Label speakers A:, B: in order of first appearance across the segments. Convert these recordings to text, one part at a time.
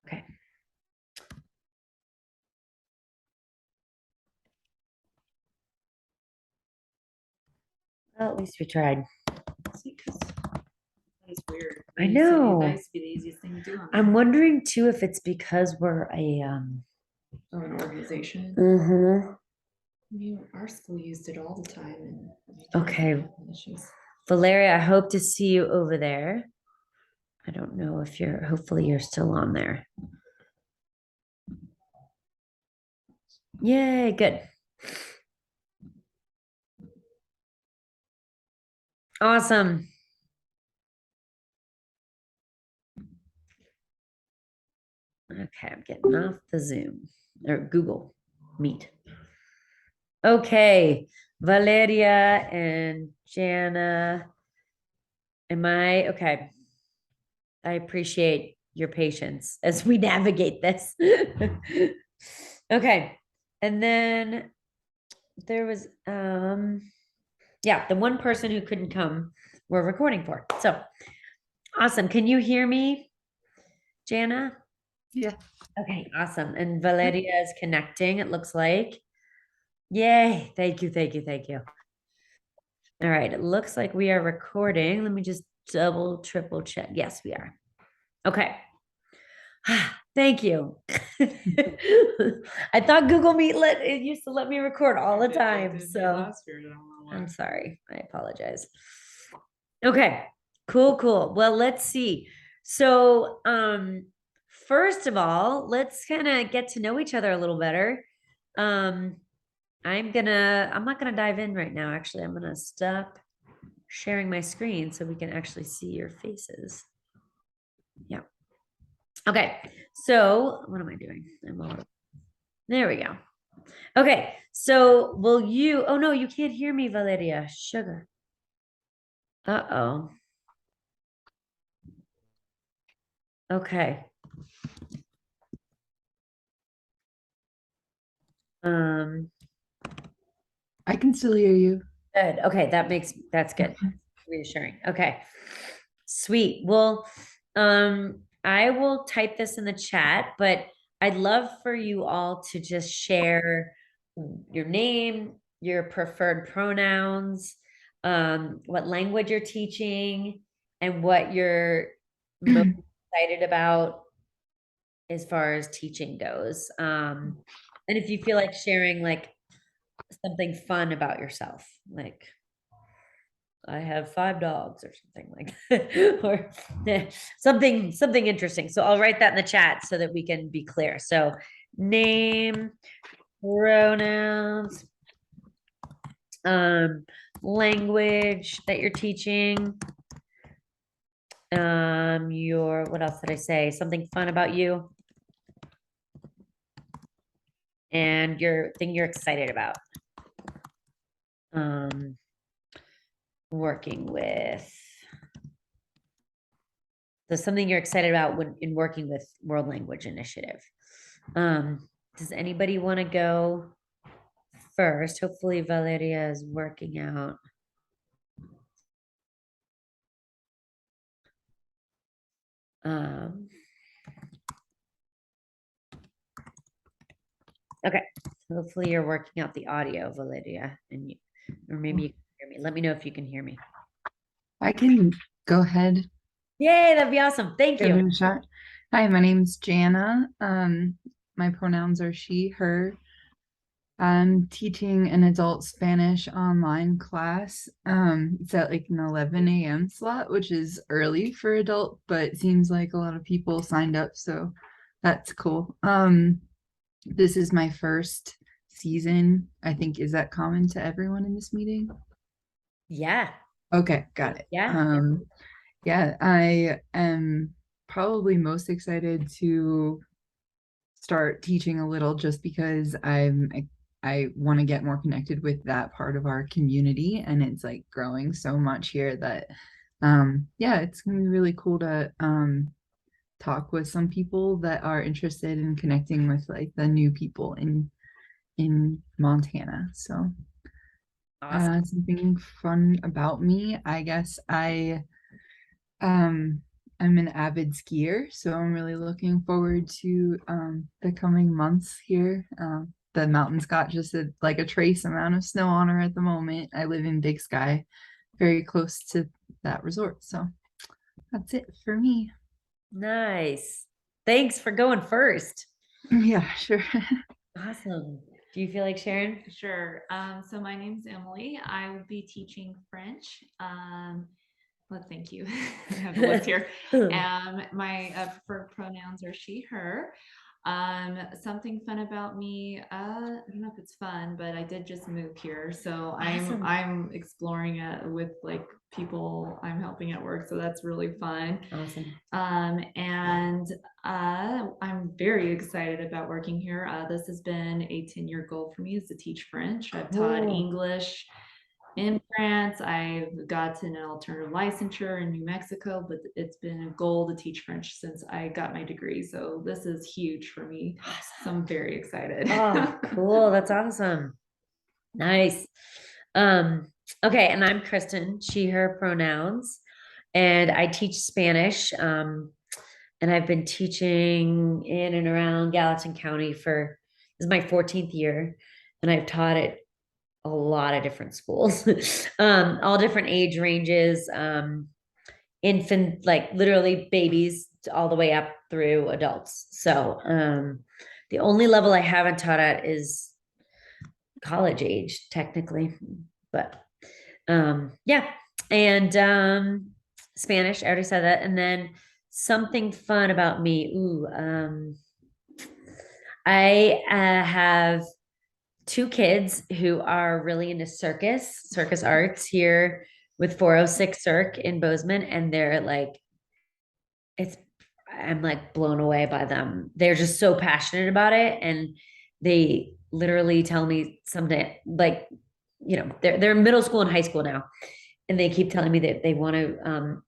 A: Okay. Well, at least we tried.
B: It's weird.
A: I know.
B: That used to be the easiest thing to do on
A: I'm wondering too if it's because we're a
B: an organization.
A: mm-hmm.
B: I mean, our school used it all the time, and
A: Okay. Valeria, I hope to see you over there. I don't know if hopefully you're still on there. Yay, good. Awesome. Okay, I'm getting off the Zoom or Google Meet. Okay, Valeria and Jana. Am I okay? I appreciate your patience as we navigate this. Okay. And then there was yeah, the one person who couldn't come we're recording for. So awesome. Can you hear me, Jana?
B: Yeah.
A: Okay, awesome. And Valeria is connecting, it looks like. Yay. Thank you, thank you, thank you. All right, it looks like we are recording. Let me just double, triple check. Yes, we are. Okay. Thank you. I thought Google Meet it used to let me record all the time. So I'm sorry. I apologize. Okay. Cool, cool. Well, let's see. So, first of all, let's kind of get to know each other a little better. Um, I'm not gonna dive in right now. Actually, I'm gonna stop sharing my screen so we can actually see your faces. Yeah. Okay. So what am I doing? There we go. Okay. So oh no, you can't hear me, Valeria. Sugar. Uh-oh. Okay. Um,
B: I can still hear you.
A: Good. Okay, that's good. Reassuring. Okay. Sweet. Well, I will type this in the chat, but I'd love for you all to just share your name, your preferred pronouns, what language you're teaching, and what you're most excited about as far as teaching goes. And if you feel like sharing like something fun about yourself, like I have 5 dogs or something like that, or something interesting. So I'll write that in the chat so that we can be clear. So name, pronouns, language that you're teaching, your what else did I say? Something fun about you and your thing you're excited about. Working with. So something you're excited about when in working with World Language Initiative. Does anybody want to go first? Hopefully Valeria is working out. Um, okay. Hopefully you're working out the audio, Valeria, and you, or maybe you can hear me. Let me know if you can hear me.
B: I can go ahead.
A: Yay, that'd be awesome. Thank
B: Give
A: you.
B: it a shot. Hi, my name's Jana. My pronouns are she, her. I'm teaching an adult Spanish online class. It's at like an 11 a.m. slot, which is early for adult, but it seems like a lot of people signed up, so that's cool. This is my first season. I think, is that common to everyone in this meeting?
A: Yeah.
B: Okay, got it.
A: Yeah.
B: Yeah, I am probably most excited to start teaching a little just because I want to get more connected with that part of our community, and it's like growing so much here that yeah, it's gonna be really cool to talk with some people that are interested in connecting with like the new people in Montana. So
A: Awesome.
B: something fun about me, I guess I um I'm an avid skier, so I'm really looking forward to the coming months here. The mountain's got just like a trace amount of snow on her at the moment. I live in Big Sky, very close to that resort. So that's it for me.
A: Nice. Thanks for going first.
B: Yeah, sure.
A: Awesome. Do you feel like sharing?
C: Sure. So my name's Emily. I will be teaching French. Well, thank you. I have the list here. My preferred pronouns are she, her. Something fun about me. I don't know if it's fun, but I did just move here, so
A: Awesome.
C: I'm exploring it with like people I'm helping at work. So that's really fun.
A: Awesome.
C: And I'm very excited about working here. This has been a 10-year goal for me is to teach French. I've taught
A: Cool.
C: English in France. I've gotten an alternative licensure in New Mexico, but it's been a goal to teach French since I got my degree. So this is huge for me. So I'm very excited.
A: Oh, cool. That's awesome. Nice. Okay, and I'm Kristen, she, her pronouns, and I teach Spanish. And I've been teaching in and around Gallatin County for this is my 14th year, and I've taught at a lot of different schools, all different age ranges, infant, like literally babies all the way up through adults. So the only level I haven't taught at is college age, technically, but yeah. And Spanish, I already said that. And then something fun about me. Ooh, I have two kids who are really into circus arts here with 406 Cirque in Bozeman, and they're like, it's I'm like blown away by them. They're just so passionate about it, and they literally tell me someday, like, they're in middle school and high school now, and they keep telling me that they want to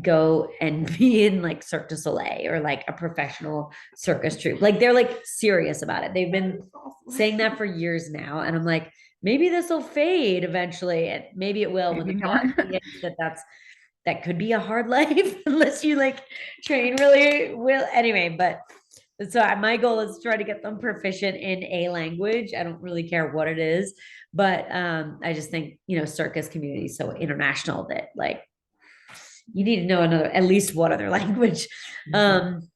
A: go and be in like Cirque du Soleil or like a professional circus troupe. Like they're like serious about it. They've been saying that for years now, and I'm like, maybe this will fade eventually, and maybe it will when
B: Maybe
A: the
B: not.
A: reality is that could be a hard life unless you like train really well. Anyway, but so my goal is to try to get them proficient in a language. I don't really care what it is, but I just think, circus community is so international that like you need to know at least one other language. And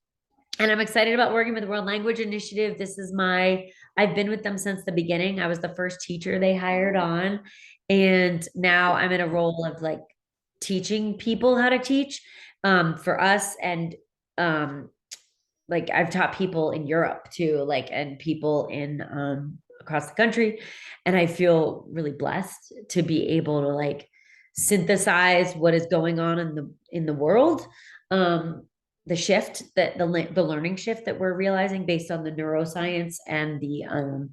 A: I'm excited about working with the World Language Initiative. I've been with them since the beginning. I was the first teacher they hired on. And now I'm in a role of like teaching people how to teach for us. And like I've taught people in Europe too, like, and people in across the country. And I feel really blessed to be able to like synthesize what is going on in the world. The shift that the learning shift that we're realizing based on the neuroscience and the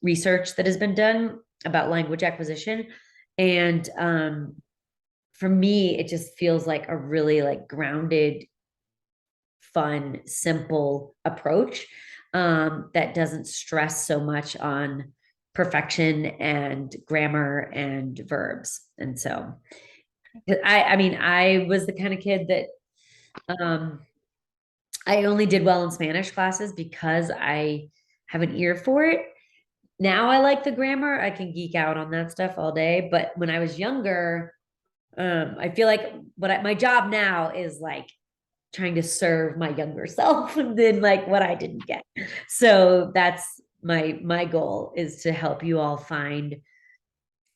A: research that has been done about language acquisition. And for me, it just feels like a really like grounded, fun, simple approach that doesn't stress so much on perfection and grammar and verbs. And so I mean, I was the kind of kid that I only did well in Spanish classes because I have an ear for it. Now I like the grammar. I can geek out on that stuff all day. But when I was younger, I feel like my job now is like trying to serve my younger self than like what I didn't get. So that's my goal is to help you all find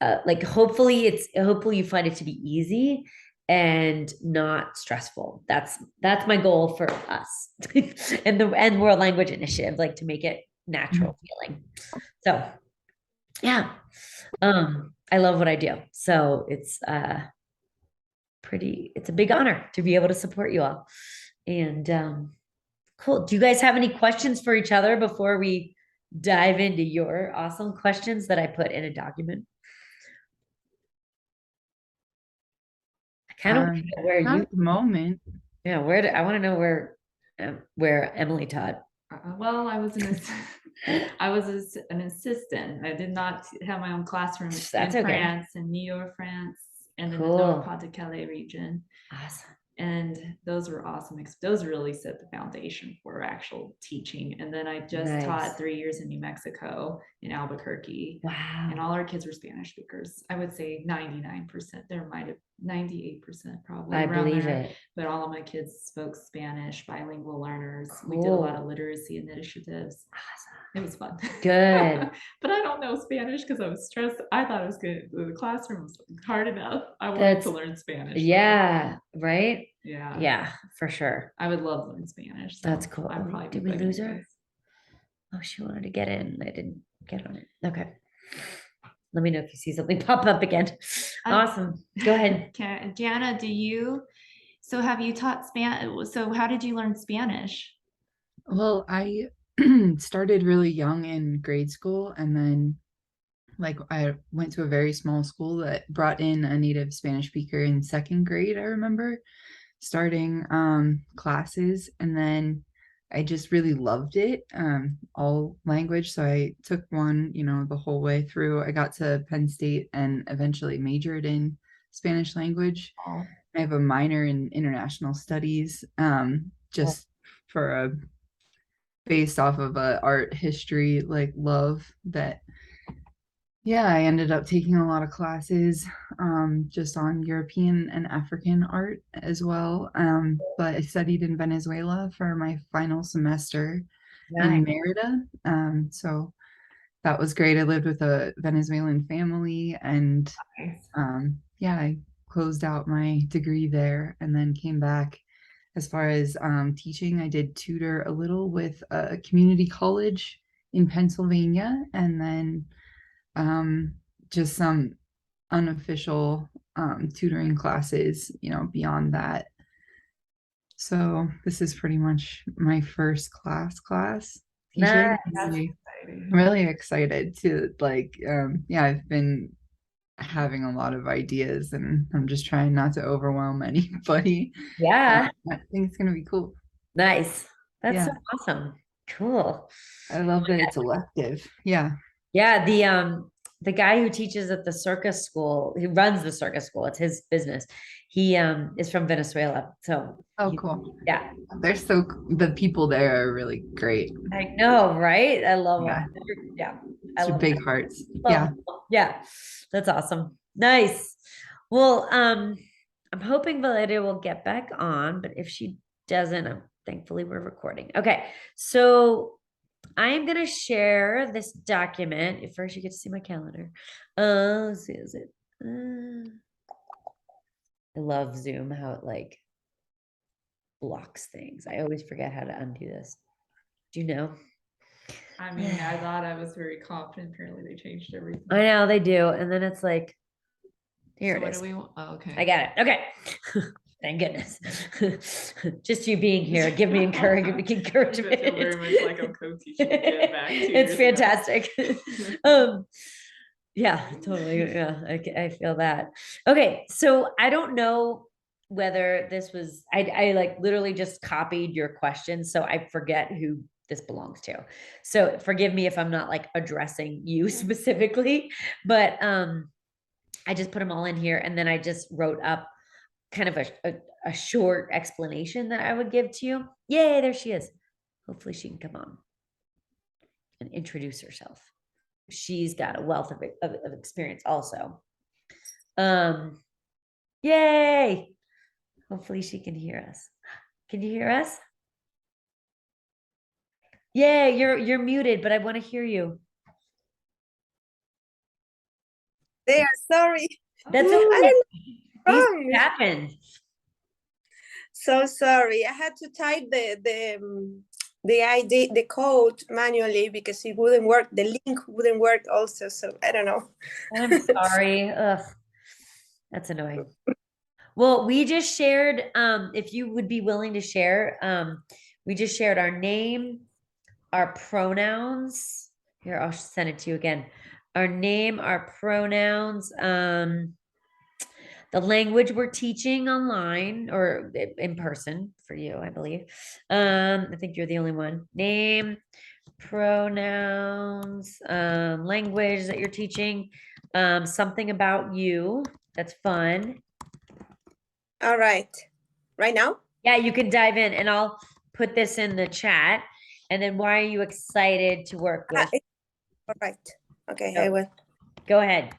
A: like hopefully you find it to be easy and not stressful. That's my goal for us and World Language Initiative, like to make it natural feeling. So yeah. I love what I do. So it's it's a big honor to be able to support you all. And cool. Do you guys have any questions for each other before we dive into your awesome questions that I put in a document? I kind of want to know where
B: Not at the moment.
A: yeah, I want to know where Emily taught.
C: Well, I was an assistant. I did not have my own classroom
A: That's
C: in
A: okay.
C: France, in New York, France, and in the
A: Cool.
C: Nord-Pas-de-Calais region.
A: Awesome.
C: And those were awesome. Those really set the foundation for actual teaching. And then I just taught 3 years in New Mexico, in Albuquerque.
A: Wow.
C: And all our kids were Spanish speakers. I would say 99%. There might have 98% probably.
A: I
C: around
A: believe
C: there.
A: it.
C: But all of my kids spoke Spanish, bilingual learners. We
A: Cool.
C: did a lot of literacy initiatives. It was fun.
A: Good.
C: But I don't know Spanish because I was stressed. I thought it was good. The classroom was hard enough. I wanted to learn Spanish.
A: Yeah, right?
C: Yeah.
A: Yeah, for sure.
C: I would love learning Spanish. So
A: that's cool. Did we lose her?
C: this.
A: Oh, she wanted to get in. I didn't get on it. Okay. Let me know if you see something pop up again. Awesome. Go ahead.
C: Jana, so have you taught Spanish? So how did you learn Spanish?
B: Well, I started really young in grade school, and then like I went to a very small school that brought in a native Spanish speaker in second grade. I remember starting classes, and then I just really loved it, all language. So I took one, the whole way through. I got to Penn State and eventually majored in Spanish language. I have a minor in international studies, just for a based off of a art history like love that. Yeah, I ended up taking a lot of classes, just on European and African art as well. But I studied in Venezuela for my final semester in Merida. So that was great. I lived with a Venezuelan family, and yeah, I closed out my degree there and then came back. As far as teaching, I did tutor a little with a community college in Pennsylvania, and then just some unofficial tutoring classes, beyond that. So this is pretty much my first class teaching. I'm really excited to yeah, I've been having a lot of ideas, and I'm just trying not to overwhelm anybody.
A: Yeah.
B: I think it's gonna be cool.
A: Nice. That's
B: Yeah.
A: so awesome. Cool.
B: I love that it's elective. Yeah.
A: Yeah, the guy who teaches at the circus school, he runs the circus school, it's his business. He is from Venezuela. So
B: Cool.
A: Yeah.
B: The people there are really great.
A: I know, right? I love them. Yeah.
B: It's big hearts.
A: Yeah. Yeah. That's awesome. Nice. Well, I'm hoping Valeria will get back on, but if she doesn't, thankfully we're recording. Okay. So I am going to share this document. First, you get to see my calendar. Let's see, is it? I love Zoom, how it blocks things. I always forget how to undo this. Do you know?
C: I mean, I thought I was very confident. Apparently, they changed everything.
A: I know they do. And then it's like, here it is.
C: What do we want? Oh, okay.
A: I got it. Okay. Thank goodness. Just you being here, give me encouragement.
C: I feel very much like I'm co-teaching again back 2 years
A: It's fantastic. Yeah, totally. Yeah, I feel that. Okay, so I don't know whether this was, I like literally just copied your questions, so I forget who this belongs to. So forgive me if I'm not like addressing you specifically, but I just put them all in here, and then I just wrote up kind of a short explanation that I would give to you. Yay, there she is. Hopefully she can come on and introduce herself. She's got a wealth of experience also. Yay. Hopefully she can hear us. Can you hear us? Yay, you're muted, but I want to hear you.
D: There, sorry.
A: That's okay. These happened.
D: So sorry. I had to type the ID, the code manually because it wouldn't work. The link wouldn't work also. So I don't know.
A: I'm sorry. Ugh, that's annoying. Well, we just shared, if you would be willing to share, we just shared our name, our pronouns. Here, I'll send it to you again. Our name, our pronouns, the language we're teaching online or in person for you, I believe. I think you're the only one. Name, pronouns, language that you're teaching, something about you that's fun.
D: All right. right now?
A: Yeah, you can dive in and I'll put this in the chat. And then why are you excited to work with?
D: All right. Okay,
A: Oh,
D: I will.
A: go ahead.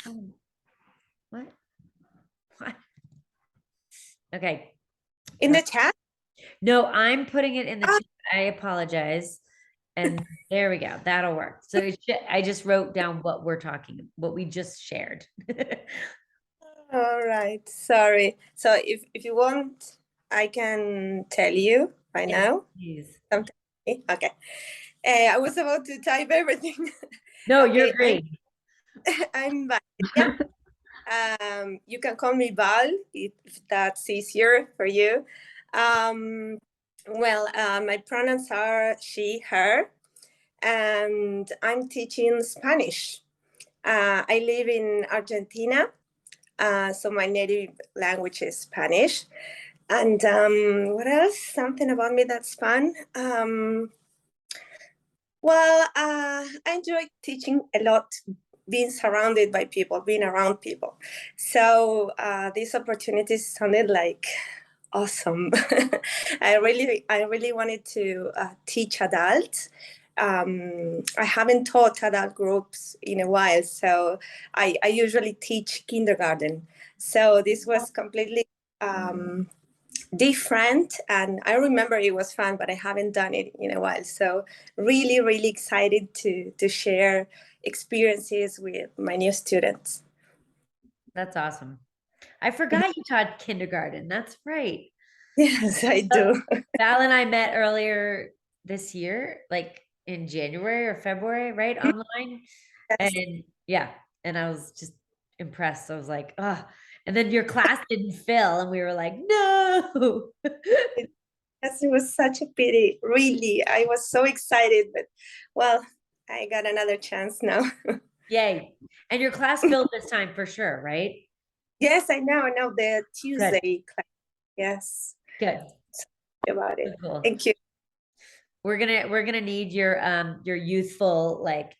A: Oh, what? What? Okay.
D: In the chat?
A: No, I'm putting it in the
D: Ah.
A: chat. I apologize. And there we go. That'll work. So I just wrote down what we're talking, what we just shared.
D: All right. Sorry. So if you want, I can tell you right
A: Yes,
D: now.
A: please.
D: Something. Okay. I was about to type everything.
A: No, you're
D: Okay,
A: great.
D: I'm Valeria. You can call me Val if that's easier for you. My pronouns are she, her, and I'm teaching Spanish. I live in Argentina, so my native language is Spanish. And what else? Something about me that's fun. I enjoy teaching a lot, being surrounded by people, being around people. So these opportunities sounded like awesome. I really wanted to teach adults. I haven't taught adult groups in a while, so I usually teach kindergarten. So this was completely different, and I remember it was fun, but I haven't done it in a while. So really, really excited to share experiences with my new students.
A: That's awesome. I forgot you taught kindergarten. That's right.
D: Yes, I do.
A: Val and I met earlier this year, like in January or February, right? Online.
D: Yes.
A: And yeah, and I was just impressed. I was like, oh, and then your class didn't fill, and we were like, no.
D: Yes, it was such a pity. Really, I was so excited, but well, I got another chance now.
A: Yay. And your class filled this time for sure, right?
D: Yes, I know the
A: Good.
D: Tuesday class. Yes,
A: Good.
D: about it.
A: Cool.
D: Thank you.
A: We're gonna need your youthful like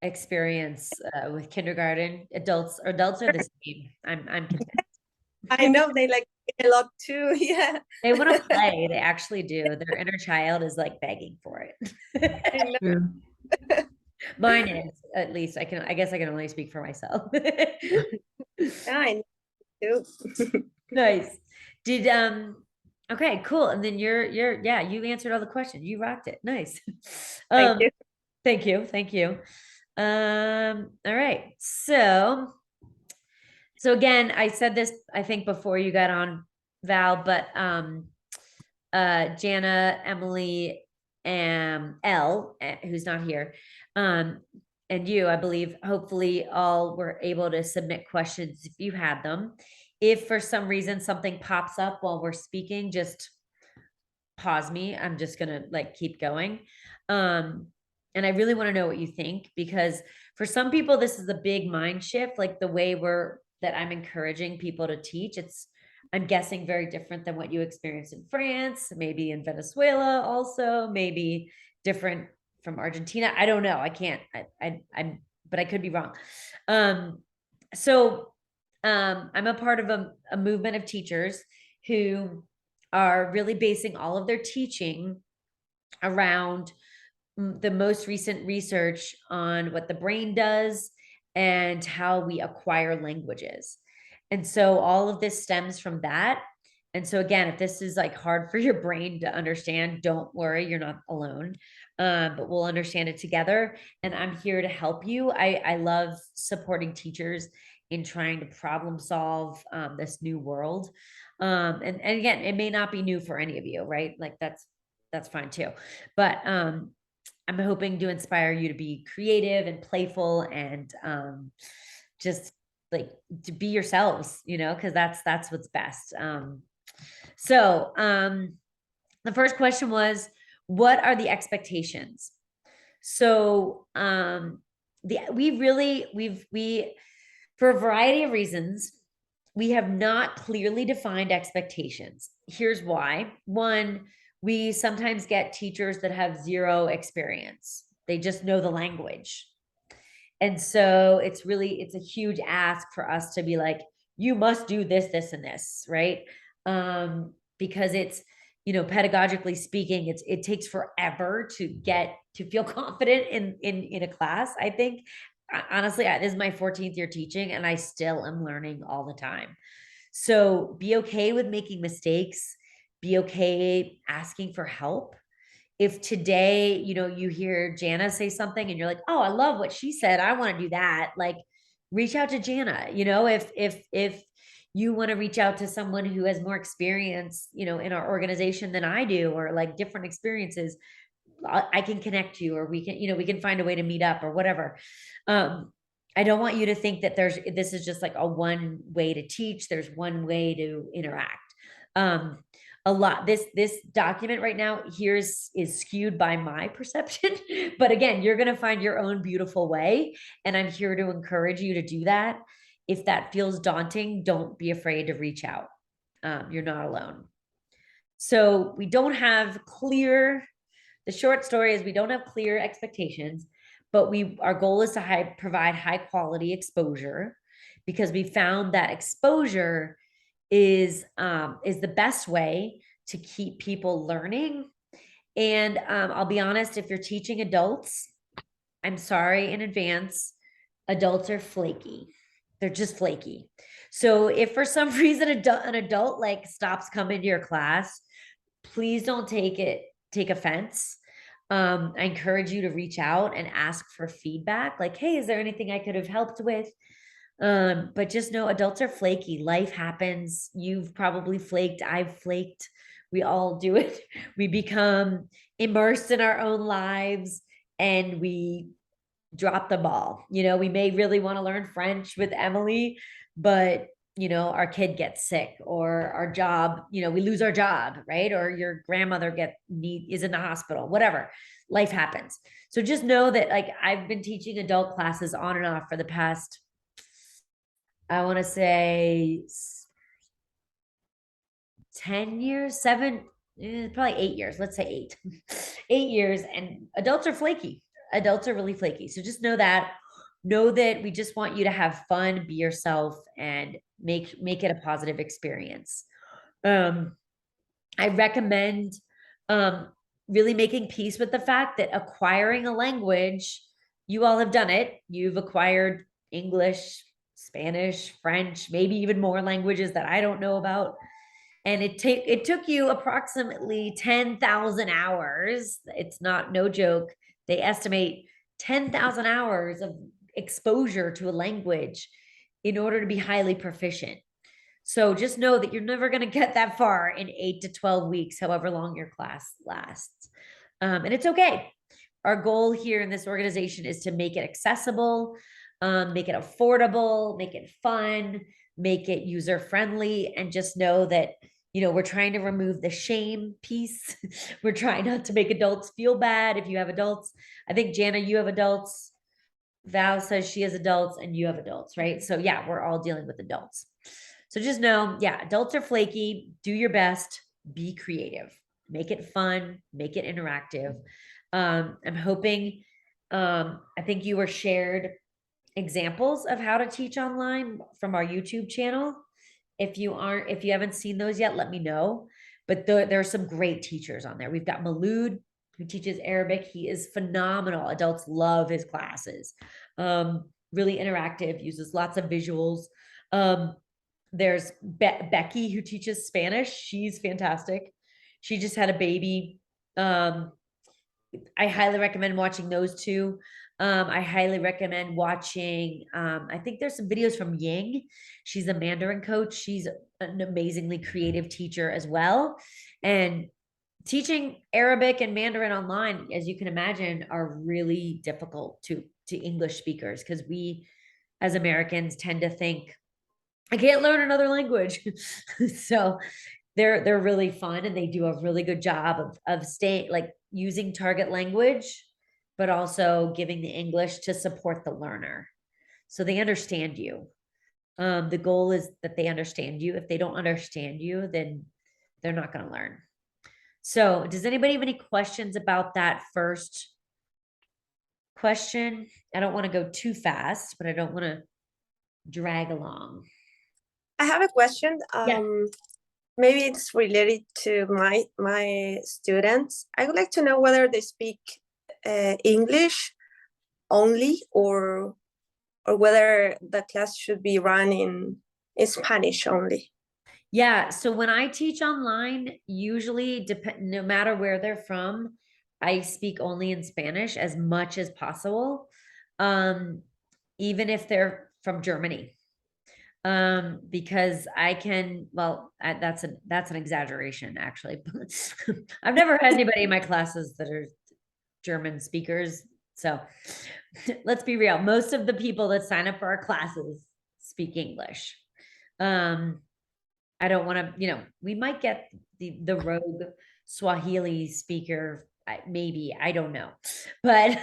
A: experience with kindergarten. Adults are the same. I'm content.
D: I know they like it a lot too. Yeah,
A: They want to play. They actually do. Their inner child is like begging for it.
D: I know.
B: True.
A: Mine is, at least. I guess I can only speak for myself.
D: I know too.
A: Nice. Did okay, cool. And then yeah, you answered all the questions. You rocked it. Nice.
D: Thank you.
A: Thank you. Thank you. All right. So again, I said this, I think, before you got on, Val, but Jana, Emily, and Elle, who's not here, and you, I believe, hopefully all were able to submit questions if you had them. If for some reason something pops up while we're speaking, just pause me. I'm just gonna like keep going. And I really want to know what you think, because for some people, this is a big mind shift, like the way that I'm encouraging people to teach. I'm guessing very different than what you experienced in France, maybe in Venezuela, also, maybe different from Argentina. I don't know. I can't, but I could be wrong. So I'm a part of a movement of teachers who are really basing all of their teaching around the most recent research on what the brain does and how we acquire languages. And so all of this stems from that. And so again, if this is like hard for your brain to understand, don't worry, you're not alone. But we'll understand it together. And I'm here to help you. I love supporting teachers in trying to problem solve this new world. And again, it may not be new for any of you, right? Like that's fine too. But I'm hoping to inspire you to be creative and playful and just like to be yourselves, because that's what's best. So the first question was, what are the expectations? So we for a variety of reasons, we have not clearly defined expectations. Here's why. One, we sometimes get teachers that have zero experience. They just know the language. And so it's a huge ask for us to be like, you must do this, this, and this, right? Because it's, pedagogically speaking, it takes forever to get to feel confident in a class. I think honestly, this is my 14th year teaching, and I still am learning all the time. So be okay with making mistakes. Be okay asking for help. If today, you hear Jana say something and you're like, oh, I love what she said, I want to do that. Like, reach out to Jana. If you want to reach out to someone who has more experience, in our organization than I do, or like different experiences, I can connect you, or we can find a way to meet up or whatever. I don't want you to think that this is just like a one way to teach. There's one way to interact. A lot, this document right now here is skewed by my perception, but again, you're going to find your own beautiful way, and I'm here to encourage you to do that. If that feels daunting, don't be afraid to reach out. You're not alone. So we don't have clear, the short story is we don't have clear expectations, but our goal is to provide high quality exposure, because we found that exposure is the best way to keep people learning. And I'll be honest, if you're teaching adults, I'm sorry in advance, adults are flaky. They're just flaky. So if for some reason an adult like stops coming to your class, please don't take offense. I encourage you to reach out and ask for feedback. Like, hey, is there anything I could have helped with? But just know adults are flaky. Life happens. You've probably flaked. I've flaked. We all do it. We become immersed in our own lives and we drop the ball. We may really want to learn French with Emily, but our kid gets sick, or our job, we lose our job, right? Or your grandmother is in the hospital, whatever. Life happens. So just know that, like, I've been teaching adult classes on and off for the past, I want to say 10 years, probably 8 years. Let's say 8, 8 years. And adults are flaky. Adults are really flaky. So just know that we just want you to have fun, be yourself, and make it a positive experience. I recommend really making peace with the fact that acquiring a language, you all have done it. You've acquired English, Spanish, French, maybe even more languages that I don't know about. And it took you approximately 10,000 hours. It's no joke. They estimate 10,000 hours of exposure to a language in order to be highly proficient. So just know that you're never going to get that far in 8 to 12 weeks, however long your class lasts. And it's okay. Our goal here in this organization is to make it accessible, make it affordable, make it fun, make it user friendly, and just know that, we're trying to remove the shame piece. We're trying not to make adults feel bad. If you have adults, I think Jana, you have adults. Val says she has adults, and you have adults, right? So yeah, we're all dealing with adults. So just know, yeah, adults are flaky. Do your best, be creative, make it fun, make it interactive. I'm hoping, I think you were shared examples of how to teach online from our YouTube channel. If you haven't seen those yet, let me know. But there are some great teachers on there. We've got Maloud, who teaches Arabic. He is phenomenal. Adults love his classes. Really interactive, uses lots of visuals. There's Becky, who teaches Spanish. She's fantastic. She just had a baby. I highly recommend watching those two. I highly recommend watching, I think there's some videos from Ying. She's a Mandarin coach. She's an amazingly creative teacher as well. And teaching Arabic and Mandarin online, as you can imagine, are really difficult to English speakers, because we as Americans tend to think, I can't learn another language. So they're really fun, and they do a really good job of staying, like, using target language, but also giving the English to support the learner, so they understand you. The goal is that they understand you. If they don't understand you, then they're not going to learn. So does anybody have any questions about that first question? I don't want to go too fast, but I don't want to drag along.
D: I have a question.
A: Yeah.
D: Maybe it's related to my students. I would like to know whether they speak English only, or whether the class should be run in Spanish only.
A: Yeah, so when I teach online, usually no matter where they're from, I speak only in Spanish as much as possible. Um, even if they're from Germany. Because I can, well, that's an exaggeration actually. I've never had anybody in my classes that are German speakers. So let's be real. Most of the people that sign up for our classes speak English. I don't want to, we might get the rogue Swahili speaker, maybe, I don't know. But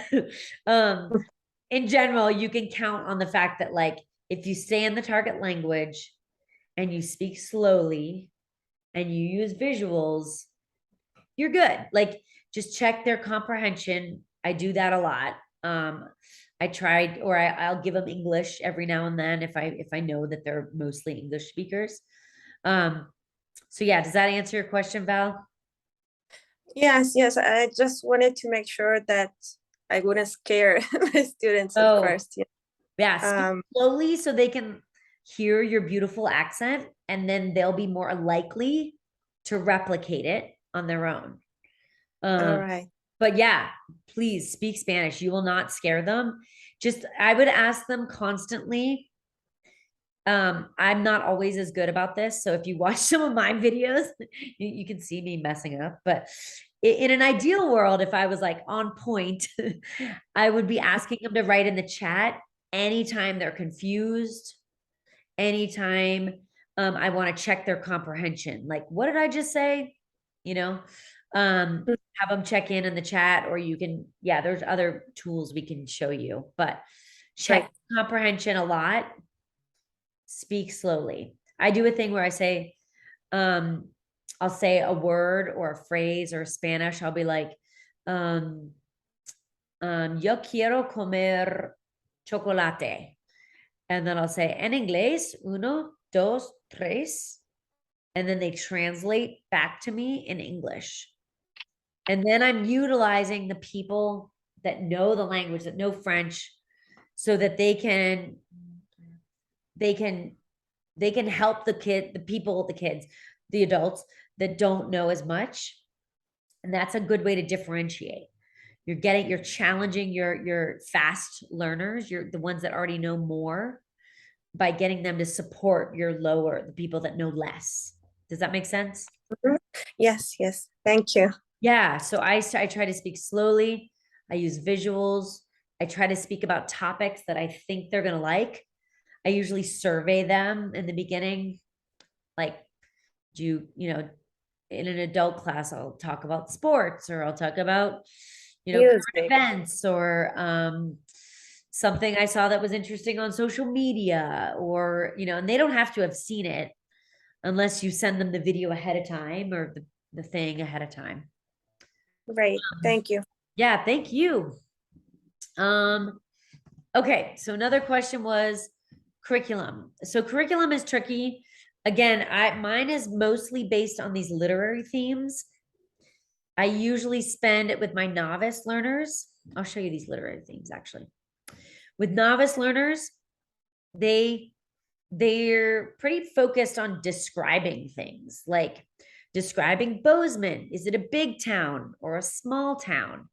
A: in general, you can count on the fact that like if you stay in the target language and you speak slowly and you use visuals, you're good. Like just check their comprehension. I do that a lot. I tried, or I'll give them English every now and then if I know that they're mostly English speakers. So yeah, does that answer your question, Val?
D: Yes. I just wanted to make sure that I wouldn't scare my students at
A: Oh,
D: first.
A: yeah, speak
D: Um,
A: slowly so they can hear your beautiful accent, and then they'll be more likely to replicate it on their own.
D: all right.
A: But yeah, please speak Spanish. You will not scare them. Just, I would ask them constantly. I'm not always as good about this. So if you watch some of my videos, you can see me messing up. But in an ideal world, if I was like on point, I would be asking them to write in the chat anytime they're confused, anytime I want to check their comprehension. Like, what did I just say? You know, have them check in the chat, or you can, yeah, there's other tools we can show you, but check comprehension a lot. Speak slowly. I do a thing where I say, I'll say a word or a phrase or Spanish. I'll be like, yo quiero comer chocolate. And then I'll say en inglés, uno, dos, tres. And then they translate back to me in English. And then I'm utilizing the people that know the language, that know French, so that they can help the kids, the adults that don't know as much. And that's a good way to differentiate. You're challenging your fast learners, the ones that already know more, by getting them to support the people that know less. Does that make sense?
D: Yes. Thank you.
A: Yeah. So I try to speak slowly. I use visuals. I try to speak about topics that I think they're going to like. I usually survey them in the beginning. Like, in an adult class, I'll talk about sports, or I'll talk about, current events, or something I saw that was interesting on social media, or, and they don't have to have seen it unless you send them the video ahead of time, or the thing ahead of time.
D: Right. Thank you.
A: Yeah, thank you. Okay, so another question was curriculum. So curriculum is tricky. Again, mine is mostly based on these literary themes. I usually spend it with my novice learners. I'll show you these literary themes actually. With novice learners, they're pretty focused on describing things, like describing Bozeman. Is it a big town or a small town?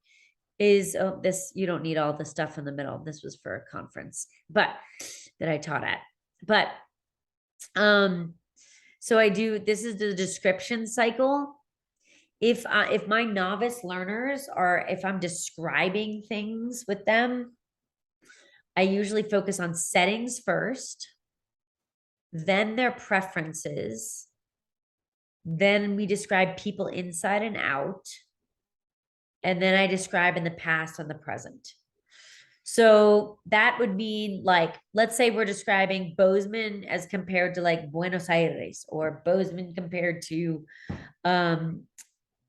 A: This, you don't need all the stuff in the middle. This was for a conference, but that I taught at. But so this is the description cycle. If my novice learners if I'm describing things with them, I usually focus on settings first, then their preferences, then we describe people inside and out, and then I describe in the past and the present. So that would mean, like, let's say we're describing Bozeman as compared to like Buenos Aires, or Bozeman compared to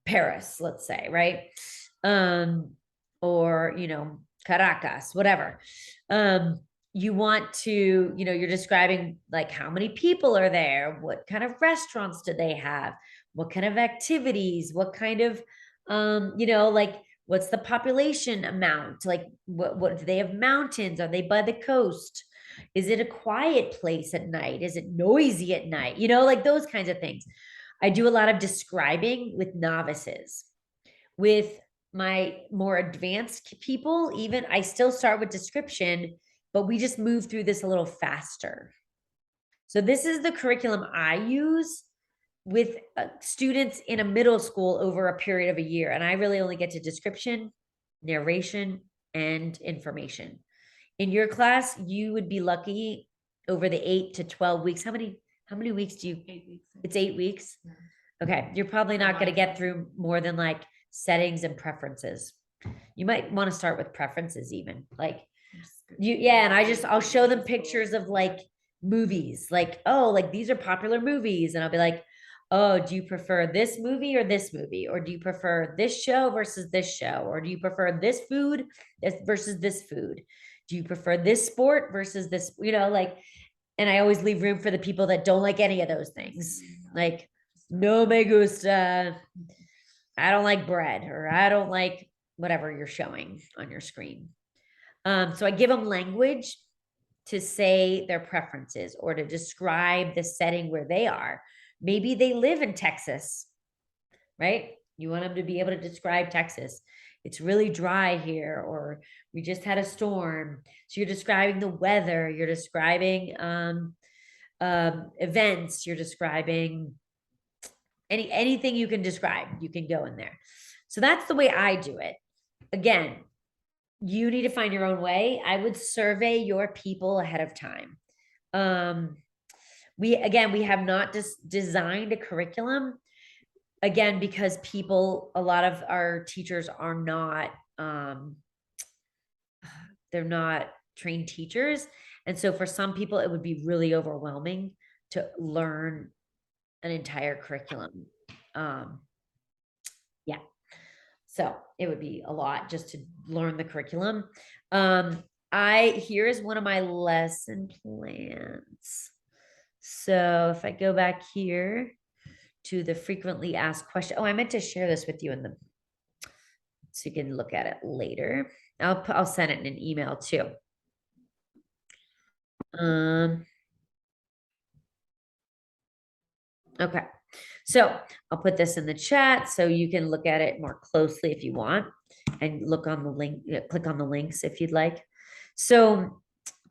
A: Paris, let's say, right? Or, Caracas, whatever. you want to, you're describing like how many people are there, what kind of restaurants do they have, what kind of activities, what kind of, like what's the population amount, like what do they have, mountains, are they by the coast, is it a quiet place at night, is it noisy at night, like those kinds of things. I do a lot of describing with novices. With my more advanced people, even I still start with description, but we just move through this a little faster. So this is the curriculum I use with students in a middle school over a period of a year. And I really only get to description, narration, and information. In your class, you would be lucky over the 8 to 12 weeks. How many weeks do you?
C: 8 weeks.
A: It's 8 weeks.
C: Yeah.
A: Okay. You're probably not going to get through more than like settings and preferences. You might want to start with preferences even. Like and I'll show them pictures of like movies, like, oh, like these are popular movies. And I'll be like, oh, do you prefer this movie or this movie? Or do you prefer this show versus this show? Or do you prefer this food versus this food? Do you prefer this sport versus this, like, and I always leave room for the people that don't like any of those things. Like, no me gusta. I don't like bread, or I don't like whatever you're showing on your screen. So I give them language to say their preferences or to describe the setting where they are. Maybe they live in Texas, right? You want them to be able to describe Texas. It's really dry here, or we just had a storm. So you're describing the weather, you're describing events, you're describing anything you can describe, you can go in there. So that's the way I do it. Again, you need to find your own way. I would survey your people ahead of time. We have not just designed a curriculum, again, because a lot of our teachers are not, they're not trained teachers. And so for some people, it would be really overwhelming to learn an entire curriculum. Yeah. So it would be a lot just to learn the curriculum. Here is one of my lesson plans. So if I go back here to the frequently asked question, I meant to share this with you so you can look at it later. I'll send it in an email too. Okay. So I'll put this in the chat so you can look at it more closely if you want, and look on the link, click on the links if you'd like. So,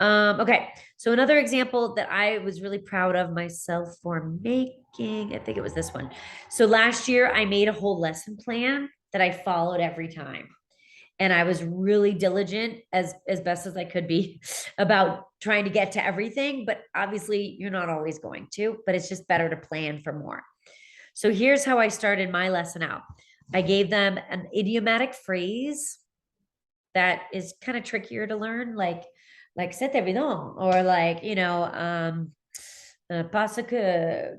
A: okay. So another example that I was really proud of myself for making, I think it was this one. So last year I made a whole lesson plan that I followed every time. And I was really diligent as best as I could be about trying to get to everything. But obviously you're not always going to, but it's just better to plan for more. So here's how I started my lesson out. I gave them an idiomatic phrase that is kind of trickier to learn, like c'est évident, or like, parce que,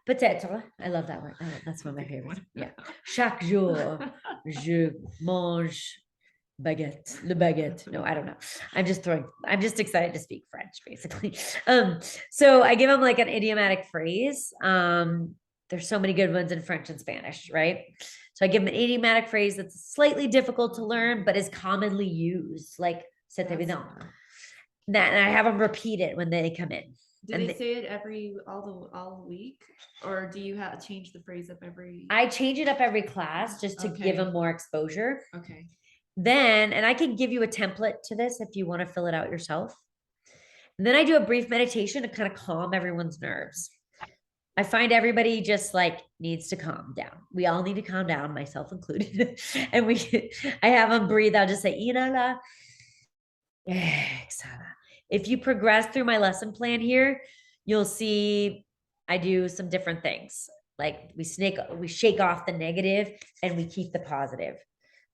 A: peut-être. I love that word. That's one of my favorites. Yeah. Chaque jour, je mange baguette, le baguette. No, I don't know. I'm just excited to speak French, basically. So I give them like an idiomatic phrase. There's so many good ones in French and Spanish, right? So I give them an idiomatic phrase that's slightly difficult to learn, but is commonly used, like c'est évident. And I have them repeat it when they come in.
C: Do they say it all week, or do you change the phrase up every?
A: I change it up every class just to give them more exposure.
C: Okay.
A: Then, and I can give you a template to this if you want to fill it out yourself. And then I do a brief meditation to kind of calm everyone's nerves. I find everybody just like needs to calm down. We all need to calm down, myself included. And I have them breathe. I'll just say, inhala, exhala. If you progress through my lesson plan here, you'll see I do some different things. Like we shake off the negative and we keep the positive.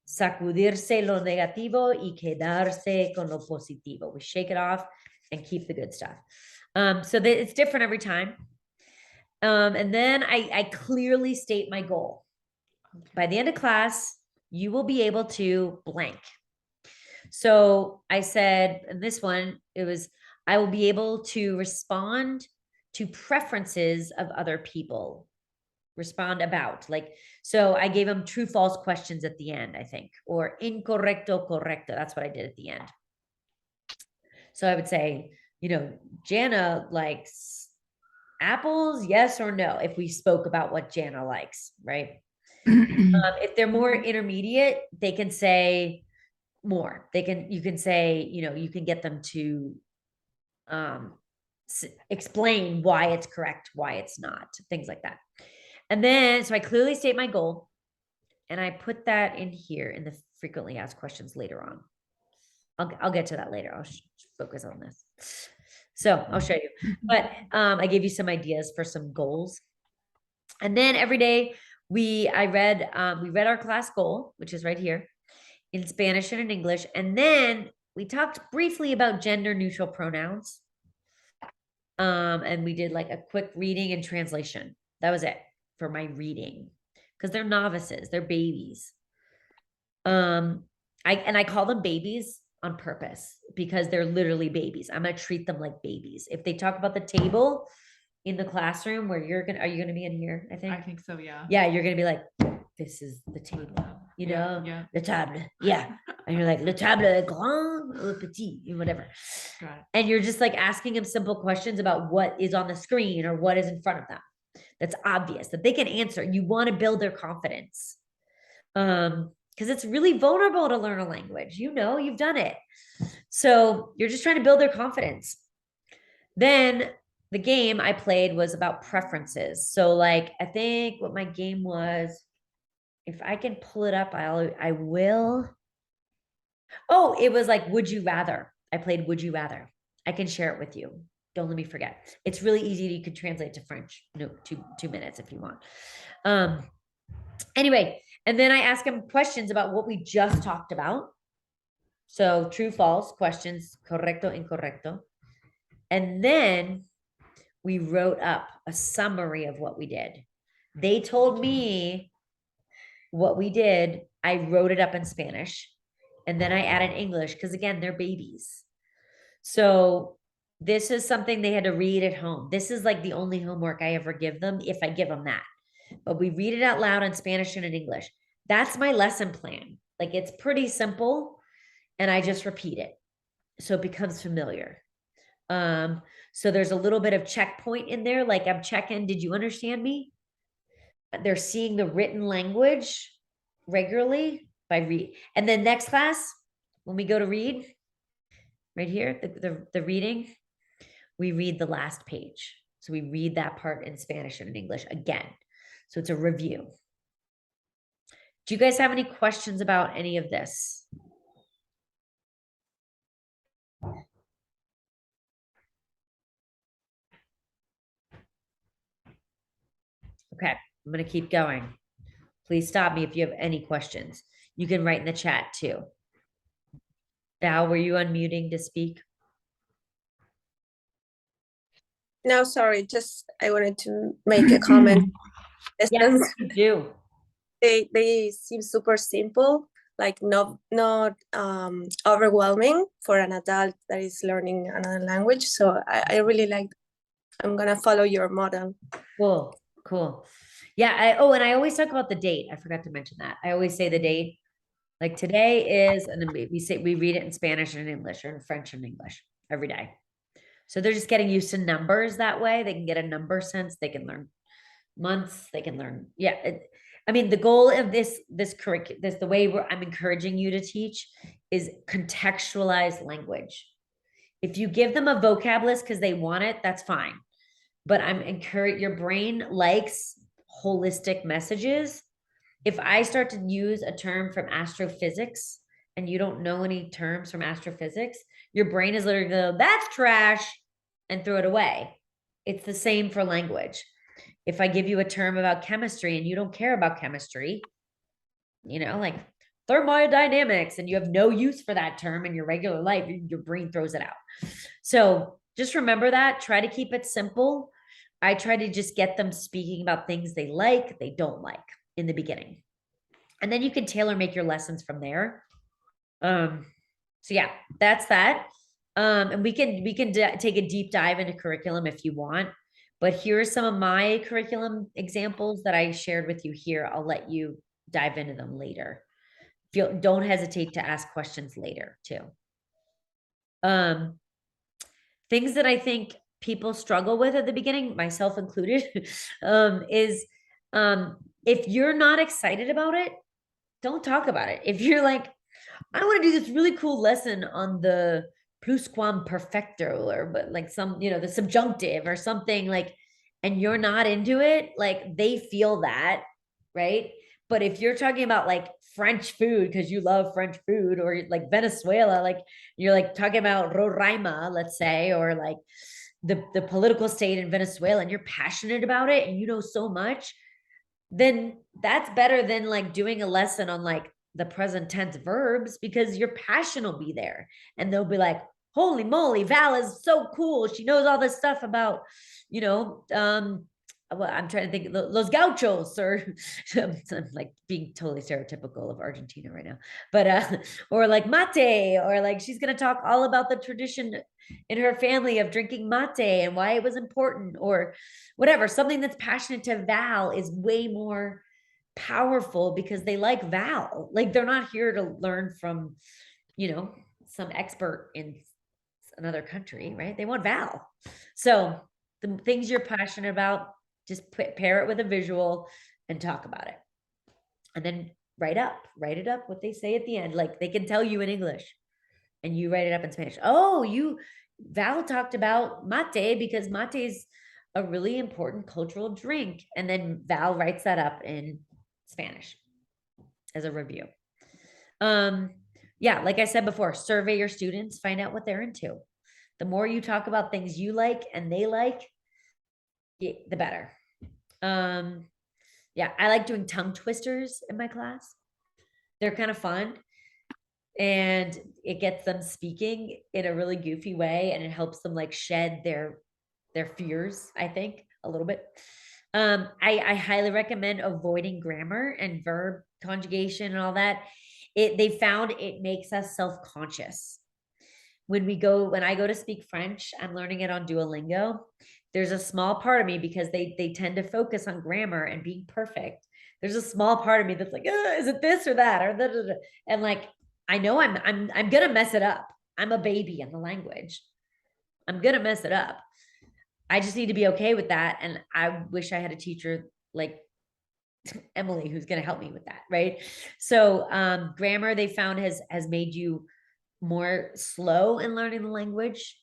A: Sacudirse lo negativo y quedarse con lo positivo. We shake it off and keep the good stuff. So that it's different every time. And then I clearly state my goal. Okay. By the end of class, you will be able to blank. So I said, and this one, it was, I will be able to respond to preferences of other people. Respond about, like, so I gave them true, false questions at the end, I think, or incorrecto, correcto. That's what I did at the end. So I would say, Jana likes apples, yes or no, if we spoke about what Jana likes, right? If they're more intermediate, they can say more. You can say, you can get them to explain why it's correct, why it's not, things like that. And then, so I clearly state my goal, and I put that in here in the frequently asked questions later on. I'll get to that later. I'll focus on this. So I'll show you, but I gave you some ideas for some goals. And then every day we read our class goal, which is right here, in Spanish and in English. And then we talked briefly about gender neutral pronouns. And we did like a quick reading and translation. That was it for my reading, because they're novices, they're babies. I call them babies on purpose because they're literally babies. I'm gonna treat them like babies. If they talk about the table in the classroom where are you gonna be in here? I think
C: so, yeah.
A: Yeah, you're gonna be like, this is the table,
C: Yeah.
A: le table. Yeah. And you're like, le table est grand ou petit, whatever.
C: Got it.
A: And you're just like asking them simple questions about what is on the screen or what is in front of them. That's obvious that they can answer. You want to build their confidence. Because it's really vulnerable to learn a language. You've done it. So you're just trying to build their confidence. Then the game I played was about preferences. So like, I think what my game was, if I can pull it up, I will. Oh, it was like, would you rather? I played would you rather. I can share it with you. Don't let me forget. It's really easy. You can translate to French. No, 2 minutes if you want. Anyway, and then I ask them questions about what we just talked about. So true, false questions, correcto, incorrecto. And then we wrote up a summary of what we did. They told me what we did. I wrote it up in Spanish, and then I added English because, again, they're babies. So this is something they had to read at home. This is like the only homework I ever give them, if I give them that. But we read it out loud in Spanish and in English. That's my lesson plan. Like, it's pretty simple, and I just repeat it, so it becomes familiar. So there's a little bit of checkpoint in there. Like, I'm checking, did you understand me? They're seeing the written language regularly by read. And then next class, when we go to read, right here, the reading, we read the last page. So we read that part in Spanish and in English again. So it's a review. Do you guys have any questions about any of this? Okay, I'm going to keep going. Please stop me if you have any questions. You can write in the chat too. Val, were you unmuting to speak?
D: No, sorry, just I wanted to make a comment.
A: Yes, you do.
D: They seem super simple, like not overwhelming for an adult that is learning another language. So I really like. I'm gonna follow your model.
A: Cool. Yeah. And I always talk about the date. I forgot to mention that. I always say the date. Like today is, and then we read it in Spanish and English, or in French and English every day. So they're just getting used to numbers that way. They can get a number sense. They can learn months. They can learn. Yeah. I mean, the goal of this curriculum, the way I'm encouraging you to teach is contextualized language. If you give them a vocab list because they want it, that's fine. But I'm encouraging, your brain likes holistic messages. If I start to use a term from astrophysics and you don't know any terms from astrophysics, your brain is literally going to go, that's trash, and throw it away. It's the same for language. If I give you a term about chemistry and you don't care about chemistry, like thermodynamics, and you have no use for that term in your regular life, your brain throws it out. So just remember that. Try to keep it simple. I try to just get them speaking about things they like, they don't like in the beginning. And then you can tailor make your lessons from there. So yeah, that's that. And we can take a deep dive into curriculum if you want. But here are some of my curriculum examples that I shared with you here. I'll let you dive into them later. Don't hesitate to ask questions later too. Things that I think people struggle with at the beginning, myself included, is if you're not excited about it, don't talk about it. If you're like, I want to do this really cool lesson on the pluscuamperfecto or but like some, the subjunctive or something like, and you're not into it, like they feel that, right? But if you're talking about like French food because you love French food, or like Venezuela, like you're like talking about Roraima, let's say, or like the political state in Venezuela, and you're passionate about it and you know so much, then that's better than like doing a lesson on like the present tense verbs, because your passion will be there and they'll be like, holy moly, Val is so cool, she knows all this stuff about, you know well, I'm trying to think los gauchos, or I'm like being totally stereotypical of Argentina right now, but or like mate, or like she's going to talk all about the tradition in her family of drinking mate and why it was important, or whatever. Something that's passionate to Val is way more powerful because they like Val. Like they're not here to learn from, some expert in another country, right? They want Val. So the things you're passionate about, just pair it with a visual and talk about it. And then write it up what they say at the end. Like they can tell you in English and you write it up in Spanish. Oh, Val talked about mate because mate is a really important cultural drink. And then Val writes that up in Spanish as a review. Yeah, like I said before, survey your students, find out what they're into. The more you talk about things you like and they like, the better. Yeah, I like doing tongue twisters in my class. They're kind of fun and it gets them speaking in a really goofy way, and it helps them like shed their fears, I think, a little bit. I highly recommend avoiding grammar and verb conjugation and all that. They found it makes us self-conscious. When I go to speak French, I'm learning it on Duolingo. There's a small part of me, because they tend to focus on grammar and being perfect. There's a small part of me that's like, is it this or that or that? And like, I know I'm gonna mess it up. I'm a baby in the language. I'm gonna mess it up. I just need to be okay with that. And I wish I had a teacher like Emily who's going to help me with that, right? So grammar, they found, has made you more slow in learning the language,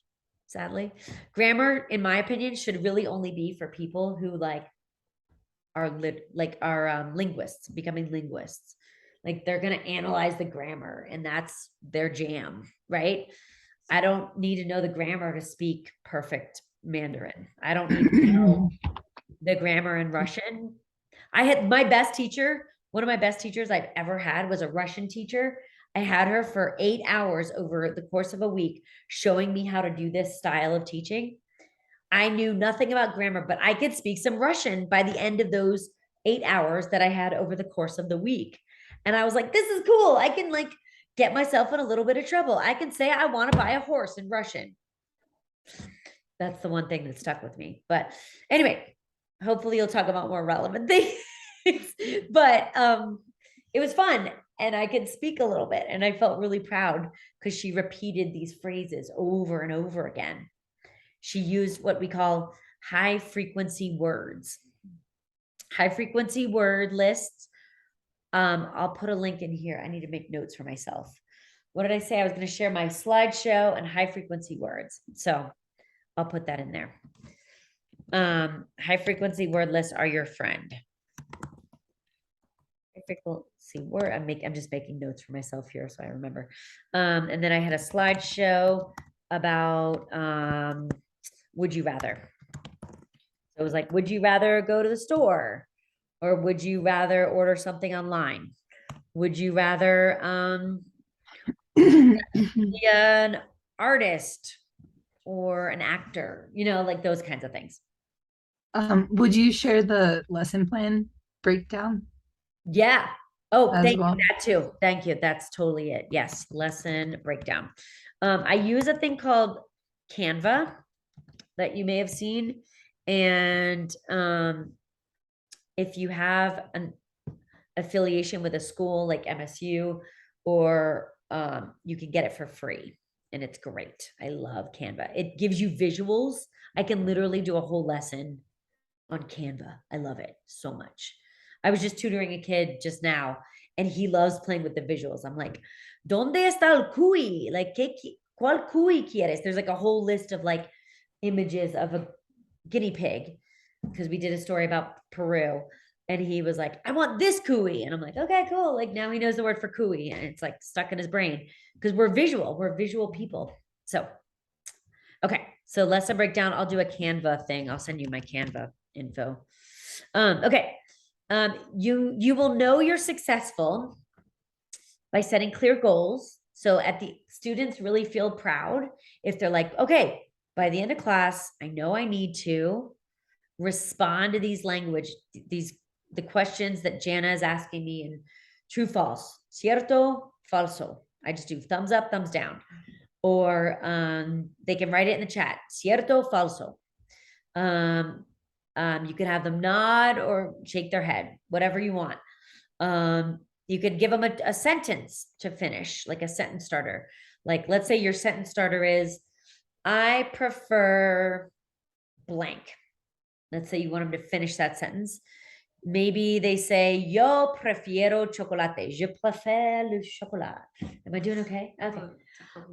A: sadly. Grammar, in my opinion, should really only be for people who are linguists, becoming linguists. Like they're going to analyze the grammar and that's their jam, right? I don't need to know the grammar to speak perfect Mandarin. I don't need to know the grammar in Russian. I had my best teacher, one of my best teachers I've ever had was a Russian teacher. I had her for 8 hours over the course of a week showing me how to do this style of teaching. I knew nothing about grammar, but I could speak some Russian by the end of those 8 hours that I had over the course of the week. And I was like, this is cool. I can like get myself in a little bit of trouble. I can say I want to buy a horse in Russian. That's the one thing that stuck with me. But anyway, hopefully you'll talk about more relevant things. But it was fun and I could speak a little bit, and I felt really proud because she repeated these phrases over and over again. She used what we call high frequency words. High frequency word lists. I'll put a link in here. I need to make notes for myself. What did I say? I was going to share my slideshow and high frequency words. So I'll put that in there. High frequency word lists are your friend. High frequency word. I'm just making notes for myself here so I remember. And then I had a slideshow about would you rather. So it was like, would you rather go to the store, or would you rather order something online? Would you rather be an artist or an actor? Like those kinds of things.
B: Would you share the lesson plan breakdown?
A: Yeah. Oh,
B: as
A: thank you.
B: well.
A: That too. Thank you. That's totally it. Yes. Lesson breakdown. I use a thing called Canva that you may have seen. And if you have an affiliation with a school like MSU, or you can get it for free. And it's great. I love Canva. It gives you visuals. I can literally do a whole lesson on Canva. I love it so much. I was just tutoring a kid just now, and he loves playing with the visuals. I'm like, ¿Dónde está el cuy? Like, ¿cuál cuy quieres? There's like a whole list of like images of a guinea pig, because we did a story about Peru. And he was like, I want this cuy. And I'm like, okay, cool. Like now he knows the word for cuy, and it's like stuck in his brain because we're visual people. So, okay. So lesson breakdown. I'll do a Canva thing. I'll send you my Canva info. Okay. You will know you're successful by setting clear goals. So at the students really feel proud if they're like, okay, by the end of class, I know I need to respond to the questions that Jana is asking me in true, false, cierto, falso. I just do thumbs up, thumbs down. Or they can write it in the chat, cierto, falso. You can have them nod or shake their head, whatever you want. You could give them a sentence to finish, like a sentence starter. Like, let's say your sentence starter is, I prefer blank. Let's say you want them to finish that sentence. Maybe they say, yo prefiero chocolate. Je préfère le chocolat. Am I doing okay? Okay.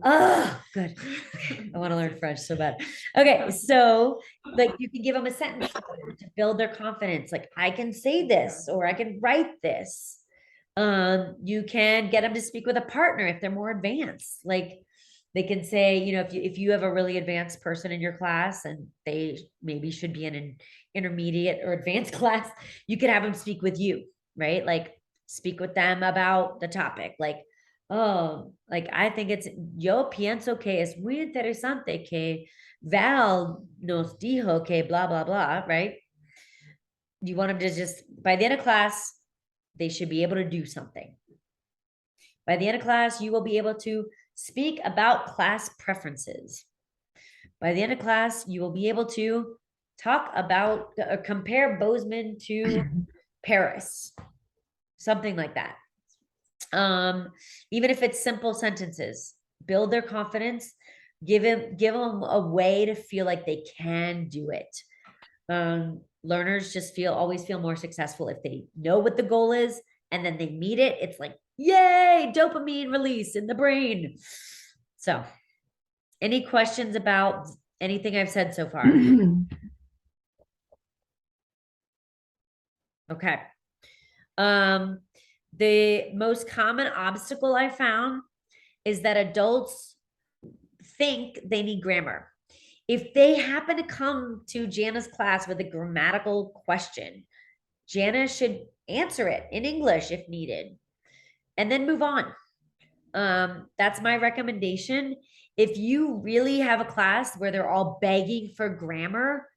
A: Oh, good. Okay. I want to learn French so bad. Okay. So, like, you can give them a sentence to build their confidence. Like, I can say this, or I can write this. You can get them to speak with a partner if they're more advanced. Like, they can say, if you have a really advanced person in your class and they maybe should be in an intermediate or advanced class, you could have them speak with you, right? Like, speak with them about the topic. Like, oh, like, I think yo pienso que es muy interesante que Val nos dijo que blah, blah, blah, right? You want them to just, by the end of class, they should be able to do something. By the end of class, you will be able to speak about class preferences. By the end of class, you will be able to talk about or compare Bozeman to Paris, something like that. Even if it's simple sentences, build their confidence, give them a way to feel like they can do it. Learners just always feel more successful if they know what the goal is and then they meet it. It's like, yay, dopamine release in the brain. So, any questions about anything I've said so far? Okay. The most common obstacle I found is that adults think they need grammar. If they happen to come to Jana's class with a grammatical question, Jana should answer it in English if needed, and then move on. That's my recommendation. If you really have a class where they're all begging for grammar,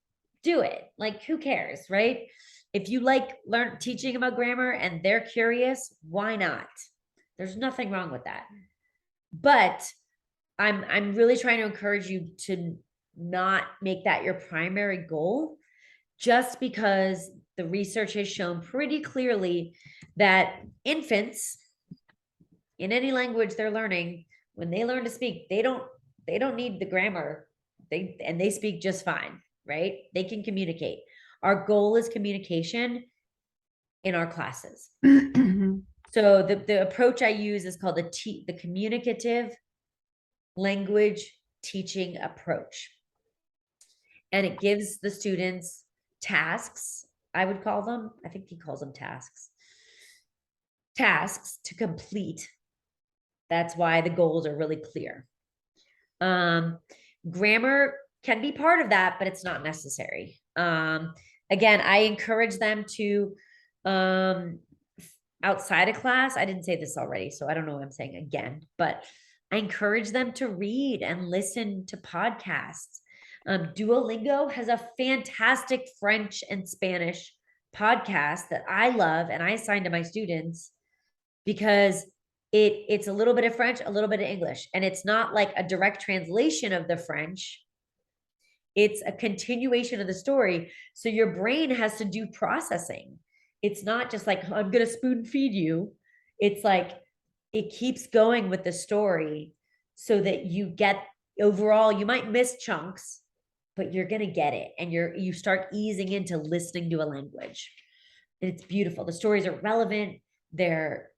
A: do it. Like, who cares, right? If you like teaching about grammar and they're curious, why not? There's nothing wrong with that. But I'm really trying to encourage you to not make that your primary goal, just because the research has shown pretty clearly that infants in any language they're learning, when they learn to speak, they don't need the grammar. They speak just fine, right? They can communicate. Our goal is communication in our classes. So the approach I use is called the communicative language teaching approach. And it gives the students tasks, I would call them. I think he calls them tasks. Tasks to complete. That's why the goals are really clear. Grammar can be part of that, but it's not necessary. Again, I encourage them to, outside of class, I didn't say this already, so I don't know what I'm saying again, but I encourage them to read and listen to podcasts. Duolingo has a fantastic French and Spanish podcast that I love and I assign to my students. because it's a little bit of French, a little bit of English, and it's not like a direct translation of the French. It's a continuation of the story. So your brain has to do processing. It's not just like, I'm going to spoon feed you. It's like it keeps going with the story so that you get overall, you might miss chunks, but you're going to get it. And you start easing into listening to a language. And it's beautiful. The stories are relevant. They're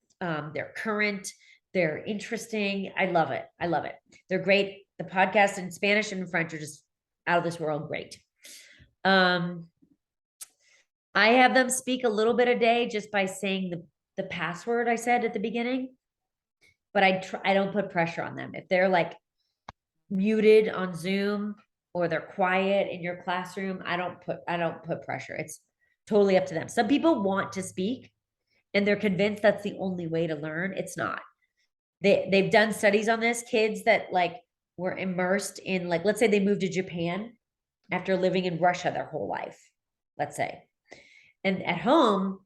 A: current. They're interesting. I love it. I love it. They're great. The podcasts in Spanish and French are just out of this world great. I have them speak a little bit a day just by saying the password I said at the beginning, but I don't put pressure on them. If they're like muted on Zoom or they're quiet in your classroom, I don't put pressure. It's totally up to them. Some people want to speak and they're convinced that's the only way to learn. It's not. They've done studies on this. Kids that like were immersed in, like, let's say they moved to Japan after living in Russia their whole life, let's say. And at home,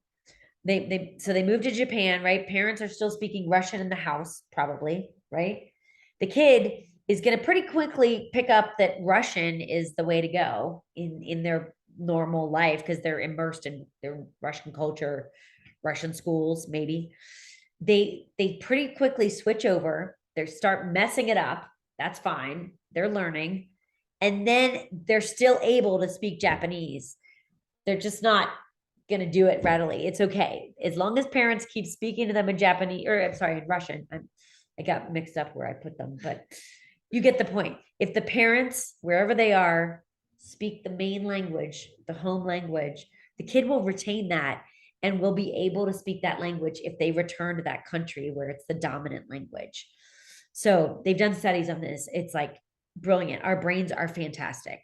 A: so they moved to Japan, right? Parents are still speaking Russian in the house, probably, right? The kid is going to pretty quickly pick up that Russian is the way to go in their normal life because they're immersed in their Russian culture, Russian schools, maybe. They pretty quickly switch over. They start messing it up. That's fine. They're learning. And then they're still able to speak Japanese. They're just not going to do it readily. It's okay. As long as parents keep speaking to them in Japanese, or I'm sorry, in Russian. I got mixed up where I put them, but you get the point. If the parents, wherever they are, speak the main language, the home language, the kid will retain that and will be able to speak that language if they return to that country where it's the dominant language. So they've done studies on this. It's like brilliant. Our brains are fantastic.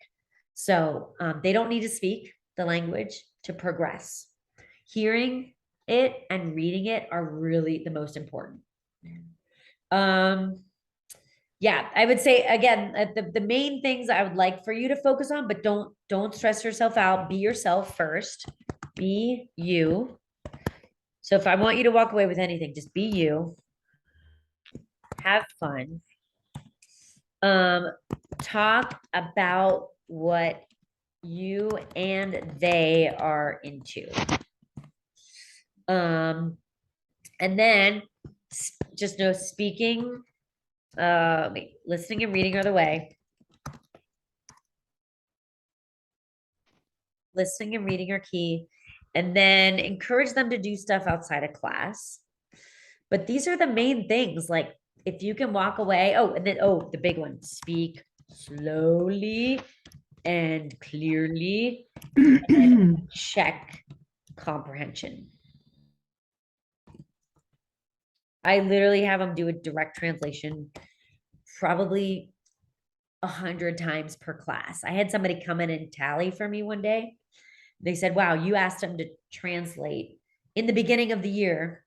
A: So they don't need to speak the language to progress. Hearing it and reading it are really the most important. Yeah, I would say again, the main things I would like for you to focus on, but don't stress yourself out. Be yourself first. Be you. So if I want you to walk away with anything, just be you. Have fun. Talk about what you and they are into. And then just know speaking, listening and reading are the way. Listening and reading are key. And then encourage them to do stuff outside of class. But these are the main things. Like if you can walk away, and then, the big one, speak slowly and clearly, and check comprehension. I literally have them do a direct translation probably 100 times per class. I had somebody come in and tally for me one day. They said, wow, you asked them to translate in the beginning of the year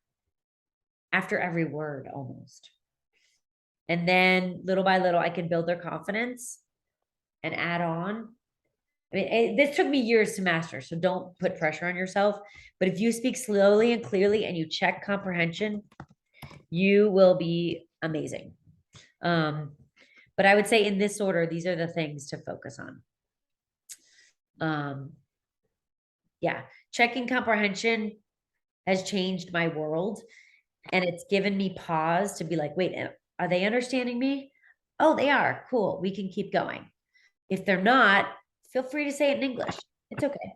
A: after every word almost. And then little by little, I can build their confidence and add on. I mean, this took me years to master, so don't put pressure on yourself. But if you speak slowly and clearly and you check comprehension, you will be amazing. But I would say in this order, these are the things to focus on. Yeah, checking comprehension has changed my world. And it's given me pause to be like, wait, are they understanding me? Oh, they are. Cool. We can keep going. If they're not, feel free to say it in English. It's okay.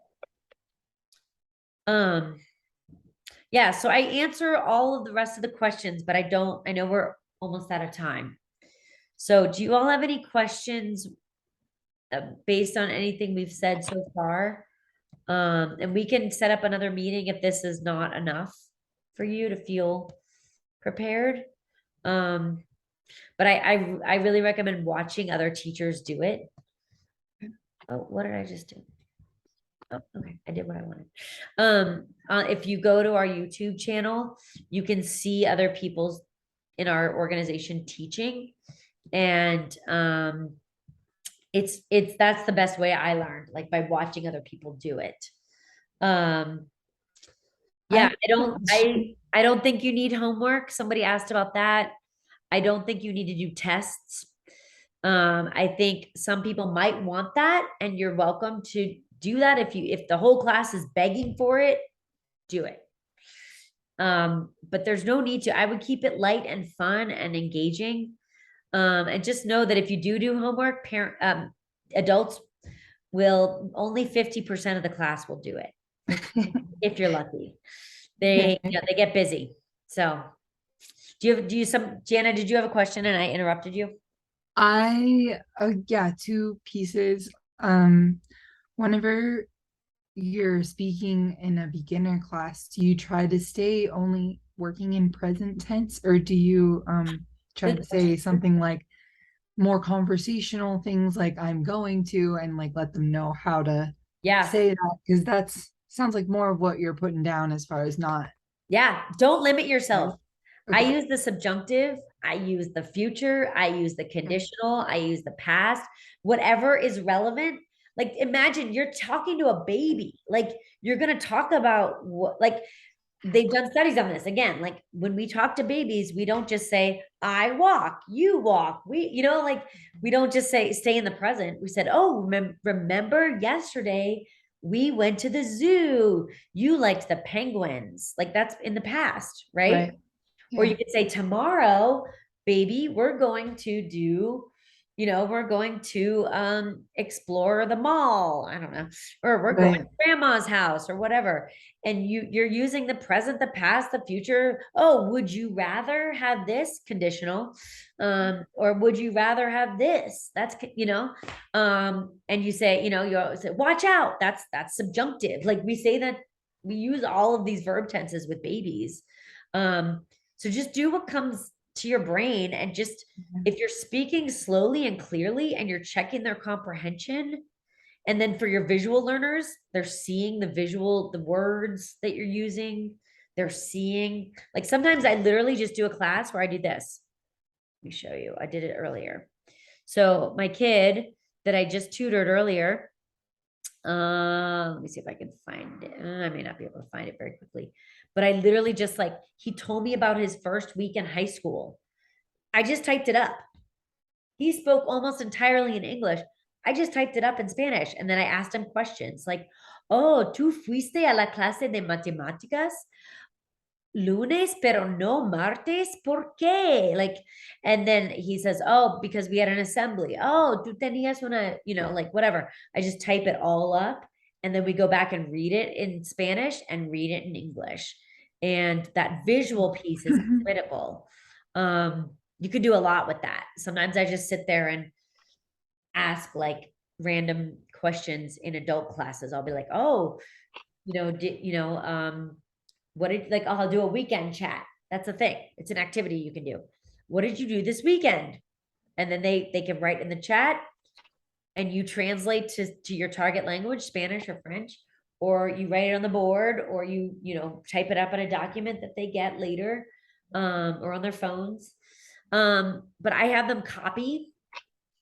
A: Yeah, so I answer all of the rest of the questions, but I know we're almost out of time. So do you all have any questions based on anything we've said so far? And we can set up another meeting if this is not enough for you to feel prepared. But I really recommend watching other teachers do it. Oh, what did I just do? Oh, okay, I did what I wanted. If you go to our YouTube channel, you can see other people's in our organization teaching, and that's the best way I learned, like by watching other people do it. Yeah,
B: I'm
A: I don't,
B: not
A: I, I don't think you need homework. Somebody asked about that. I don't think you need to do tests. I think some people might want that, and you're welcome to do that if the whole class is begging for it, do it. But there's no need to. I would keep it light and fun and engaging. And just know that if you do homework, adults will only 50% of the class will do it if you're lucky. They,
B: okay.
A: they get busy. So Jana, did you have a question and I interrupted you?
B: Yeah, two pieces. Whenever you're speaking in a beginner class, do you try to stay only working in present tense, or do you try
A: Good
B: to
A: question.
B: say something like more conversational things like I'm going to, and like let them know how to
A: Yeah.
B: say that? Because that's sounds like more of what you're putting down as far as not
A: Yeah. Don't limit
B: right.
A: yourself. I
B: Okay.
A: use the subjunctive, I use the future, I use the conditional, I use the past, whatever is relevant. Like imagine you're talking to a baby. Like you're going to talk about what, like they've done studies on this. Again, like when we talk to babies, we don't just say I walk, you walk. Like we don't just say stay in the present. We said, "Oh, remember yesterday we went to the zoo. You liked the penguins." Like that's in the past, right?
B: Right.
A: Or
B: Yeah.
A: you could say, tomorrow, baby, we're going to do, we're going to explore the mall. I don't know. Or we're going to
B: Right.
A: grandma's house or whatever. And you're using the present, the past, the future. Oh, would you rather have this conditional? Or would you rather have this? And you say, you always say, watch out. That's subjunctive. Like we say that we use all of these verb tenses with babies. So just do what comes to your brain, and just if you're speaking slowly and clearly and you're checking their comprehension, and then for your visual learners, they're seeing the words that you're using. They're seeing, like sometimes I literally just do a class where I do this. Let me show you. I did it earlier. So my kid that I just tutored earlier, let me see if I can find it. I may not be able to find it very quickly, but I literally just like, he told me about his first week in high school. I just typed it up. He spoke almost entirely in English. I just typed it up in Spanish. And then I asked him questions like, oh, ¿tú fuiste a la clase de matemáticas? Lunes, pero no martes. ¿Por qué? Like, and then he says, oh, because we had an assembly. Oh, tú tenías una, like whatever. I just type it all up, and then we go back and read it in Spanish and read it in English. And that visual piece is critical. You could do a lot with that. Sometimes I just sit there and ask like random questions in adult classes. I'll be like, oh, what did, like, I'll do a weekend chat. That's a thing. It's an activity you can do. What did you do this weekend? And then they can write in the chat, and you translate to your target language, Spanish or French, or you write it on the board, or you type it up in a document that they get later, or on their phones. But I have them copy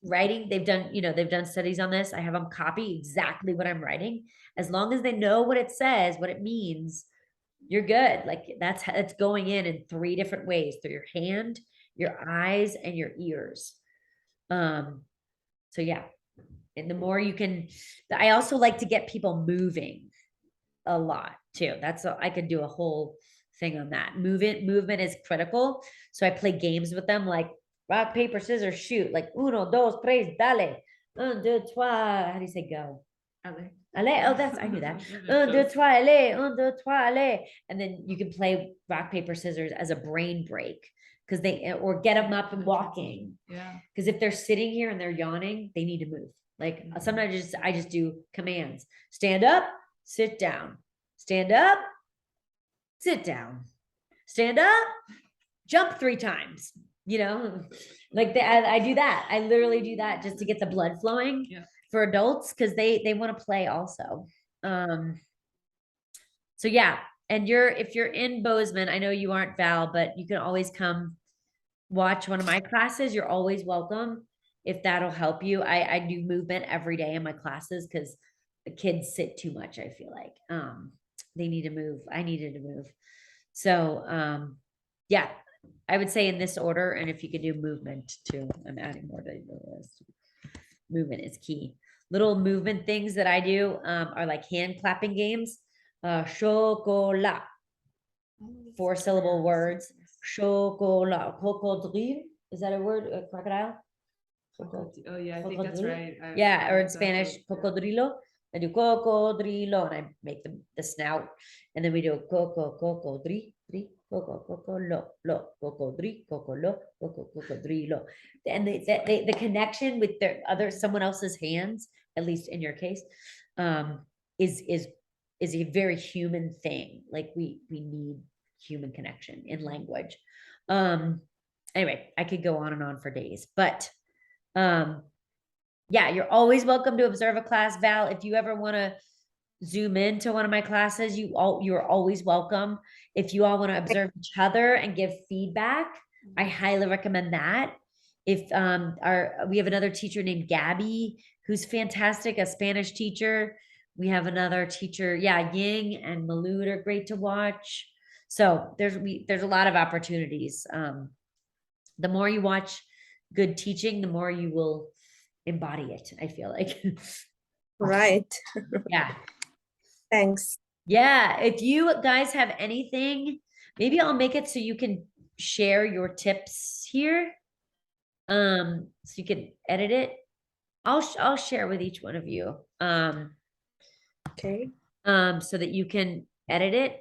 A: writing. They've done studies on this. I have them copy exactly what I'm writing. As long as they know what it says, what it means, you're good. Like it's going in 3 different ways: through your hand, your eyes, and your ears. So yeah. And the more you can, I also like to get people moving a lot too. I could do a whole thing on that. Movement is critical. So I play games with them like rock, paper, scissors, shoot, like uno, dos, tres, dale. Un, deux, trois. How do you say go?
C: Ale.
A: Allez. Oh, I knew that. Un, deux, trois, allez. Un, deux, trois, allez. And then you can play rock, paper, scissors as a brain break, or get them up and walking.
C: Yeah.
A: Because if they're sitting here and they're yawning, they need to move. Like sometimes I just do commands. Stand up, sit down. Stand up, sit down. Stand up, jump 3 times. Like I do that. I literally do that just to get the blood flowing for adults, because they want to play also. So yeah. And if you're in Bozeman, I know you aren't, Val, but you can always come watch one of my classes. You're always welcome if that'll help you. I do movement every day in my classes because the kids sit too much, I feel like. they need to move. I needed to move. So, yeah, I would say in this order. And if you could do movement too, I'm adding more to the list. Movement is key. Little movement things that I do are like hand clapping games. Chocolat, 4-syllable words. Chocolat, crocodile. Is that a word? A crocodile?
C: Oh yeah, I think that's right.
A: Yeah, or in
C: that's
A: Spanish, cocodrilo. I do cocodrilo, and I make the snout, and then we do cocodri, cocolo, lo, cocodri, cocolo, cocodrilo, and the connection with their other someone else's hands, at least in your case, is a very human thing. Like we need human connection in language. Anyway, I could go on and on for days, but yeah, you're always welcome to observe a class, Val. If you ever want to zoom into one of my classes, you're always welcome. If you all want to observe each other and give feedback, I highly recommend that. If we have another teacher named Gabby, who's fantastic, a Spanish teacher. We have another teacher, yeah, Ying and Malud are great to watch. So there's a lot of opportunities. The more you watch good teaching, the more you will embody it, I feel like.
D: Right.
A: Yeah.
D: Thanks.
A: Yeah. If you guys have anything, maybe I'll make it so you can share your tips here. So you can edit it. I'll share with each one of you.
D: Okay.
A: So that you can edit it.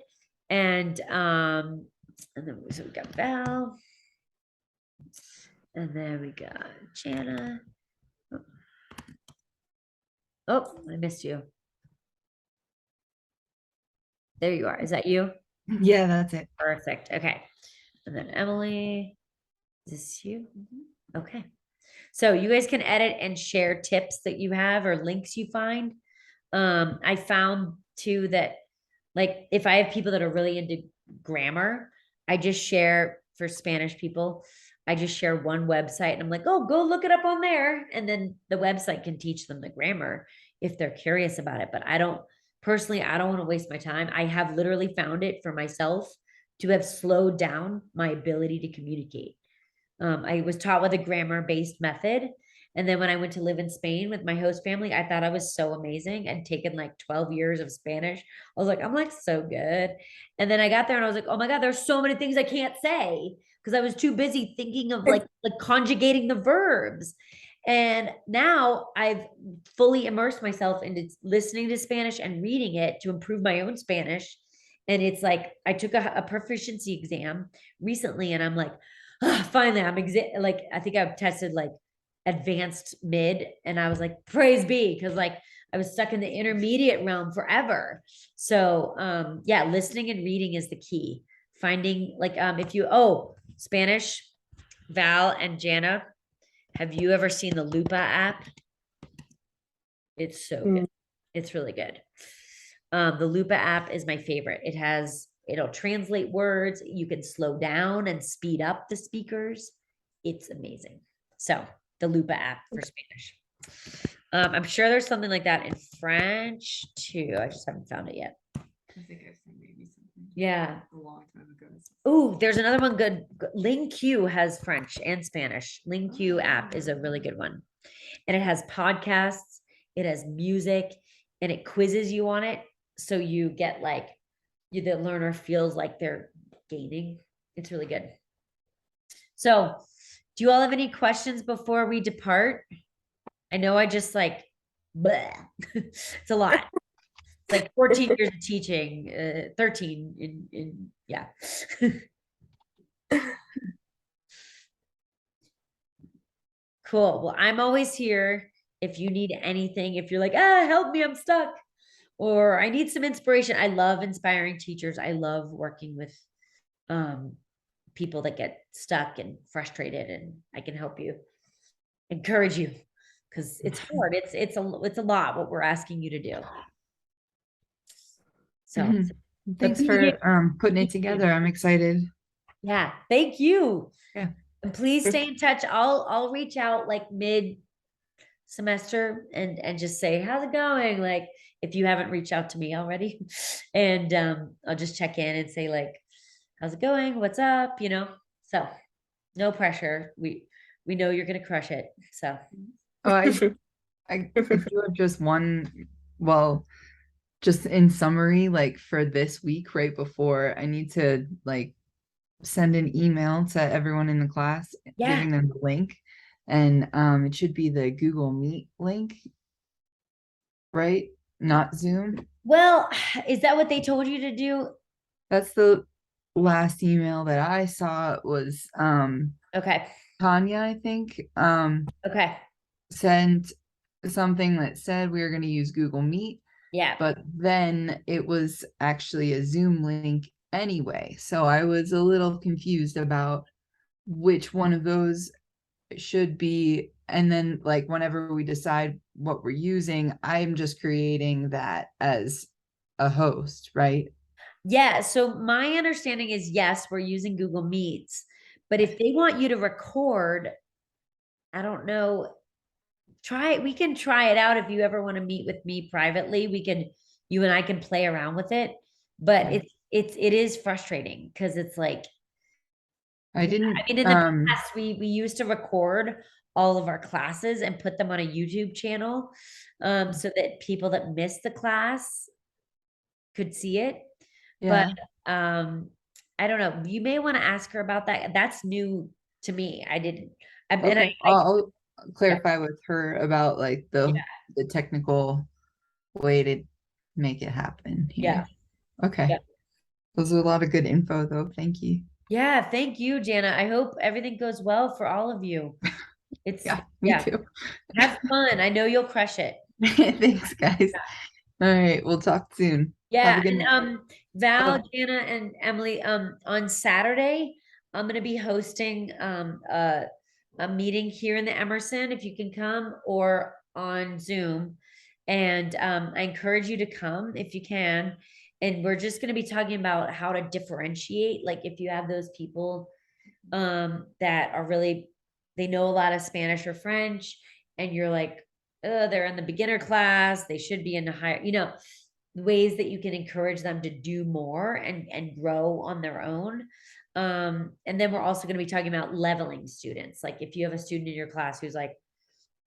A: And then so we got Val. And then we got Jana. Oh, I missed you. There you are. Is that you?
B: Yeah, that's it.
A: Perfect. Okay. And then Emily, is this you? Okay. So you guys can edit and share tips that you have or links you find. I found too that like if I have people that are really into grammar, I just share for Spanish people. I just share one website and I'm like, oh, go look it up on there. And then the website can teach them the grammar if they're curious about it. But I don't want to waste my time. I have literally found it for myself to have slowed down my ability to communicate. I was taught with a grammar-based method. And then when I went to live in Spain with my host family, I thought I was so amazing and taken like 12 years of Spanish. I was like, I'm like so good. And then I got there and I was like, oh my God, there's so many things I can't say because I was too busy thinking of like conjugating the verbs. And now I've fully immersed myself into listening to Spanish and reading it to improve my own Spanish. And it's like I took a proficiency exam recently and I'm like, oh, finally like I think I've tested like advanced mid and I was like praise be because like I was stuck in the intermediate realm forever. So yeah, listening and reading is the key. Finding like if you Spanish, Val and Jana, have you ever seen the Lupa app? It's so good. It's really good. The Lupa app is my favorite. It'll translate words. You can slow down and speed up the speakers. It's amazing. So the Lupa app for Spanish. I'm sure there's something like that in French too. I just haven't found it yet.
C: I think I've seen maybe something.
A: Yeah.
C: A long time ago.
A: Oh, there's another one good. LingQ has French and Spanish. LingQ app is a really good one. And it has podcasts, it has music, and it quizzes you on it. So you get like the learner feels like they're gaining. It's really good. So do you all have any questions before we depart? I know I just like, bleh. It's a lot. It's like 14 years of teaching, 13 in yeah. Cool. Well, I'm always here if you need anything. If you're like, help me, I'm stuck. Or I need some inspiration. I love inspiring teachers. I love working with people that get stuck and frustrated, and I can help you, encourage you, because it's hard. It's a lot what we're asking you to do. So
B: thanks for putting it together. I'm excited.
A: Yeah, thank you.
B: Yeah.
A: And please stay in touch. I'll reach out like mid semester and just say, how's it going? Like, if you haven't reached out to me already. And I'll just check in and say, like, how's it going? What's up? So no pressure. We know you're gonna crush it. So
B: Oh, I do have just one, well, just in summary, like for this week, right before, I need to like send an email to everyone in the class,
A: yeah.
B: giving them the link. And it should be the Google Meet link, right? Not Zoom.
A: Well, is that what they told you to do?
B: That's the last email that I saw was
A: Okay.
B: Tanya, I think,
A: Okay.
B: sent something that said we were going to use Google Meet,
A: Yeah.
B: but then it was actually a Zoom link anyway. So I was a little confused about which one of those should be. And then, like, whenever we decide what we're using, I'm just creating that as a host, right?
A: Yeah. So my understanding is yes, we're using Google Meets, but if they want you to record, I don't know. We can try it out if you ever want to meet with me privately. You and I can play around with it. But
B: Okay.
A: it is frustrating because it's like,
B: I didn't,
A: I mean, in the past, we used to record all of our classes and put them on a YouTube channel, so that people that missed the class could see it. But
B: yeah.
A: I don't know. You may want to ask her about that. That's new to me. I didn't. And
B: Okay. I'll clarify with her about like
A: yeah,
B: the technical way to make it happen
A: yeah,
B: here. Okay.
A: yeah.
B: Those are a lot of good info though. Thank you.
A: Yeah, thank you, Jana. I hope everything goes well for all of you. It's
B: Yeah, me
A: yeah,
B: too.
A: have fun. I know you'll crush it.
B: Thanks, guys. All right, we'll talk soon. Have a
A: Yeah,
B: good
A: and
B: night.
A: Val,
B: Oh,
A: Jana, and Emily, on Saturday, I'm gonna be hosting a meeting here in the Emerson if you can come or on Zoom. And I encourage you to come if you can. And we're just gonna be talking about how to differentiate, like if you have those people that are really they know a lot of Spanish or French, and you're like, oh, they're in the beginner class, they should be in the higher, ways that you can encourage them to do more and grow on their own. And then we're also going to be talking about leveling students. Like if you have a student in your class who's like,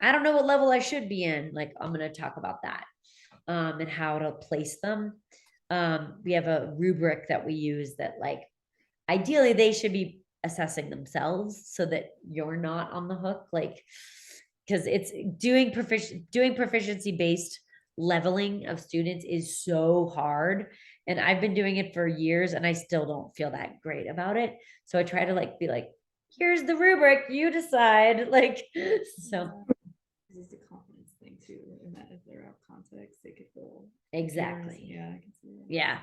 A: I don't know what level I should be in, like I'm going to talk about that, and how to place them. We have a rubric that we use that, like, ideally they should be assessing themselves so that you're not on the hook, like, because it's doing proficiency based leveling of students is so hard, and I've been doing it for years and I still don't feel that great about it. So I try to like be like, here's the rubric, you decide, like, so
C: It's a confidence thing too, in that if they're out of context, they could feel
A: exactly.
C: Yeah, I can see that.
A: Yeah.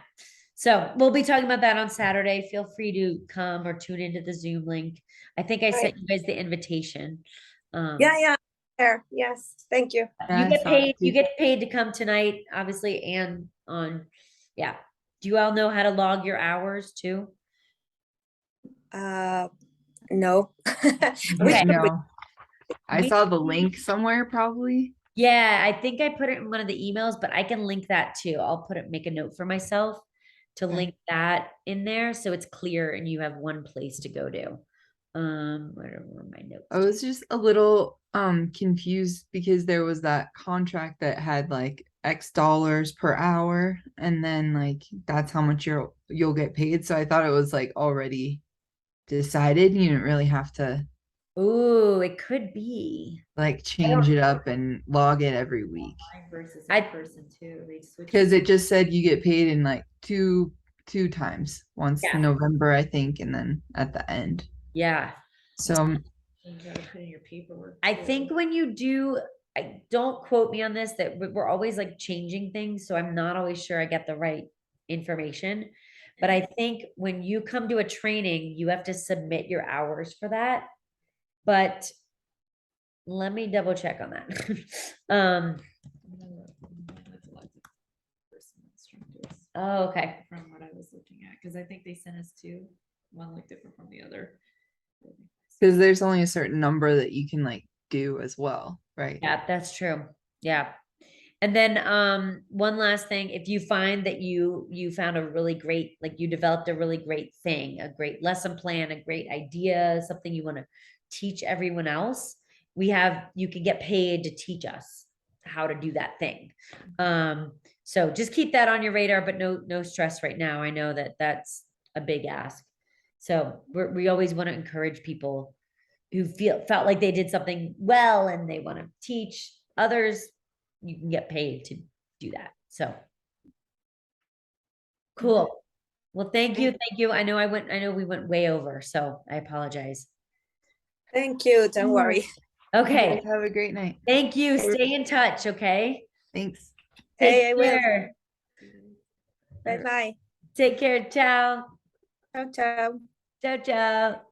A: So we'll be talking about that on Saturday. Feel free to come or tune into the Zoom link. I think I sent you guys the invitation.
D: Yeah. There. Yes. Thank you.
B: yeah,
A: You
B: I
A: get
B: saw it
A: paid, you
B: too.
A: get paid to come tonight, obviously, and yeah. Do you all know how to log your hours too?
D: No.
A: Okay.
B: No, I saw the link somewhere probably.
A: Yeah, I think I put it in one of the emails, but I can link that too. I'll make a note for myself to
B: Okay.
A: link that in there so it's clear and you have one place to go to. Where were my notes?
B: I was just a little confused because there was that contract that had like X dollars per hour, and then like that's how much you'll get paid. So I thought it was like already decided. You didn't really have to
A: Ooh, it could be.
B: like change it up and log it every week.
C: Online versus
A: I-
C: in person too. They switch
B: Because it just said you get paid in like two times. Once in
A: Yeah.
B: November, I think, and then at the end.
A: Yeah.
B: So
C: You gotta put in your paperwork.
A: I
C: too.
A: think when you do, I don't quote me on this, that we're always like changing things. So I'm not always sure I get the right information. But I think when you come to a training, you have to submit your hours for that. But let me double check on that.
C: That's elective person instructors
A: Oh, okay.
C: from what I was looking at, because I think they sent us two, one looked different from the other.
B: because there's only a certain number that you can like do as well, right?
A: Yeah, that's true. Yeah. And then one last thing, if you find that you found a really great, like you developed a really great thing, a great lesson plan, a great idea, something you want to teach everyone else, you can get paid to teach us how to do that thing. So just keep that on your radar, but no stress right now. I know that that's a big ask. So we always want to encourage people who felt like they did something well and they want to teach others. You can get paid to do that. So cool. Well, thank you. Thank you. I know we went way over, so I apologize.
D: Thank you. Don't worry.
A: Okay.
B: You guys have a great night.
A: Thank you. Stay in touch. Okay.
B: Thanks.
D: Hey, I
A: Take
D: will.
A: care.
D: Bye bye.
A: Take care. Ciao.
D: Ciao, ciao.
A: Ciao, ciao.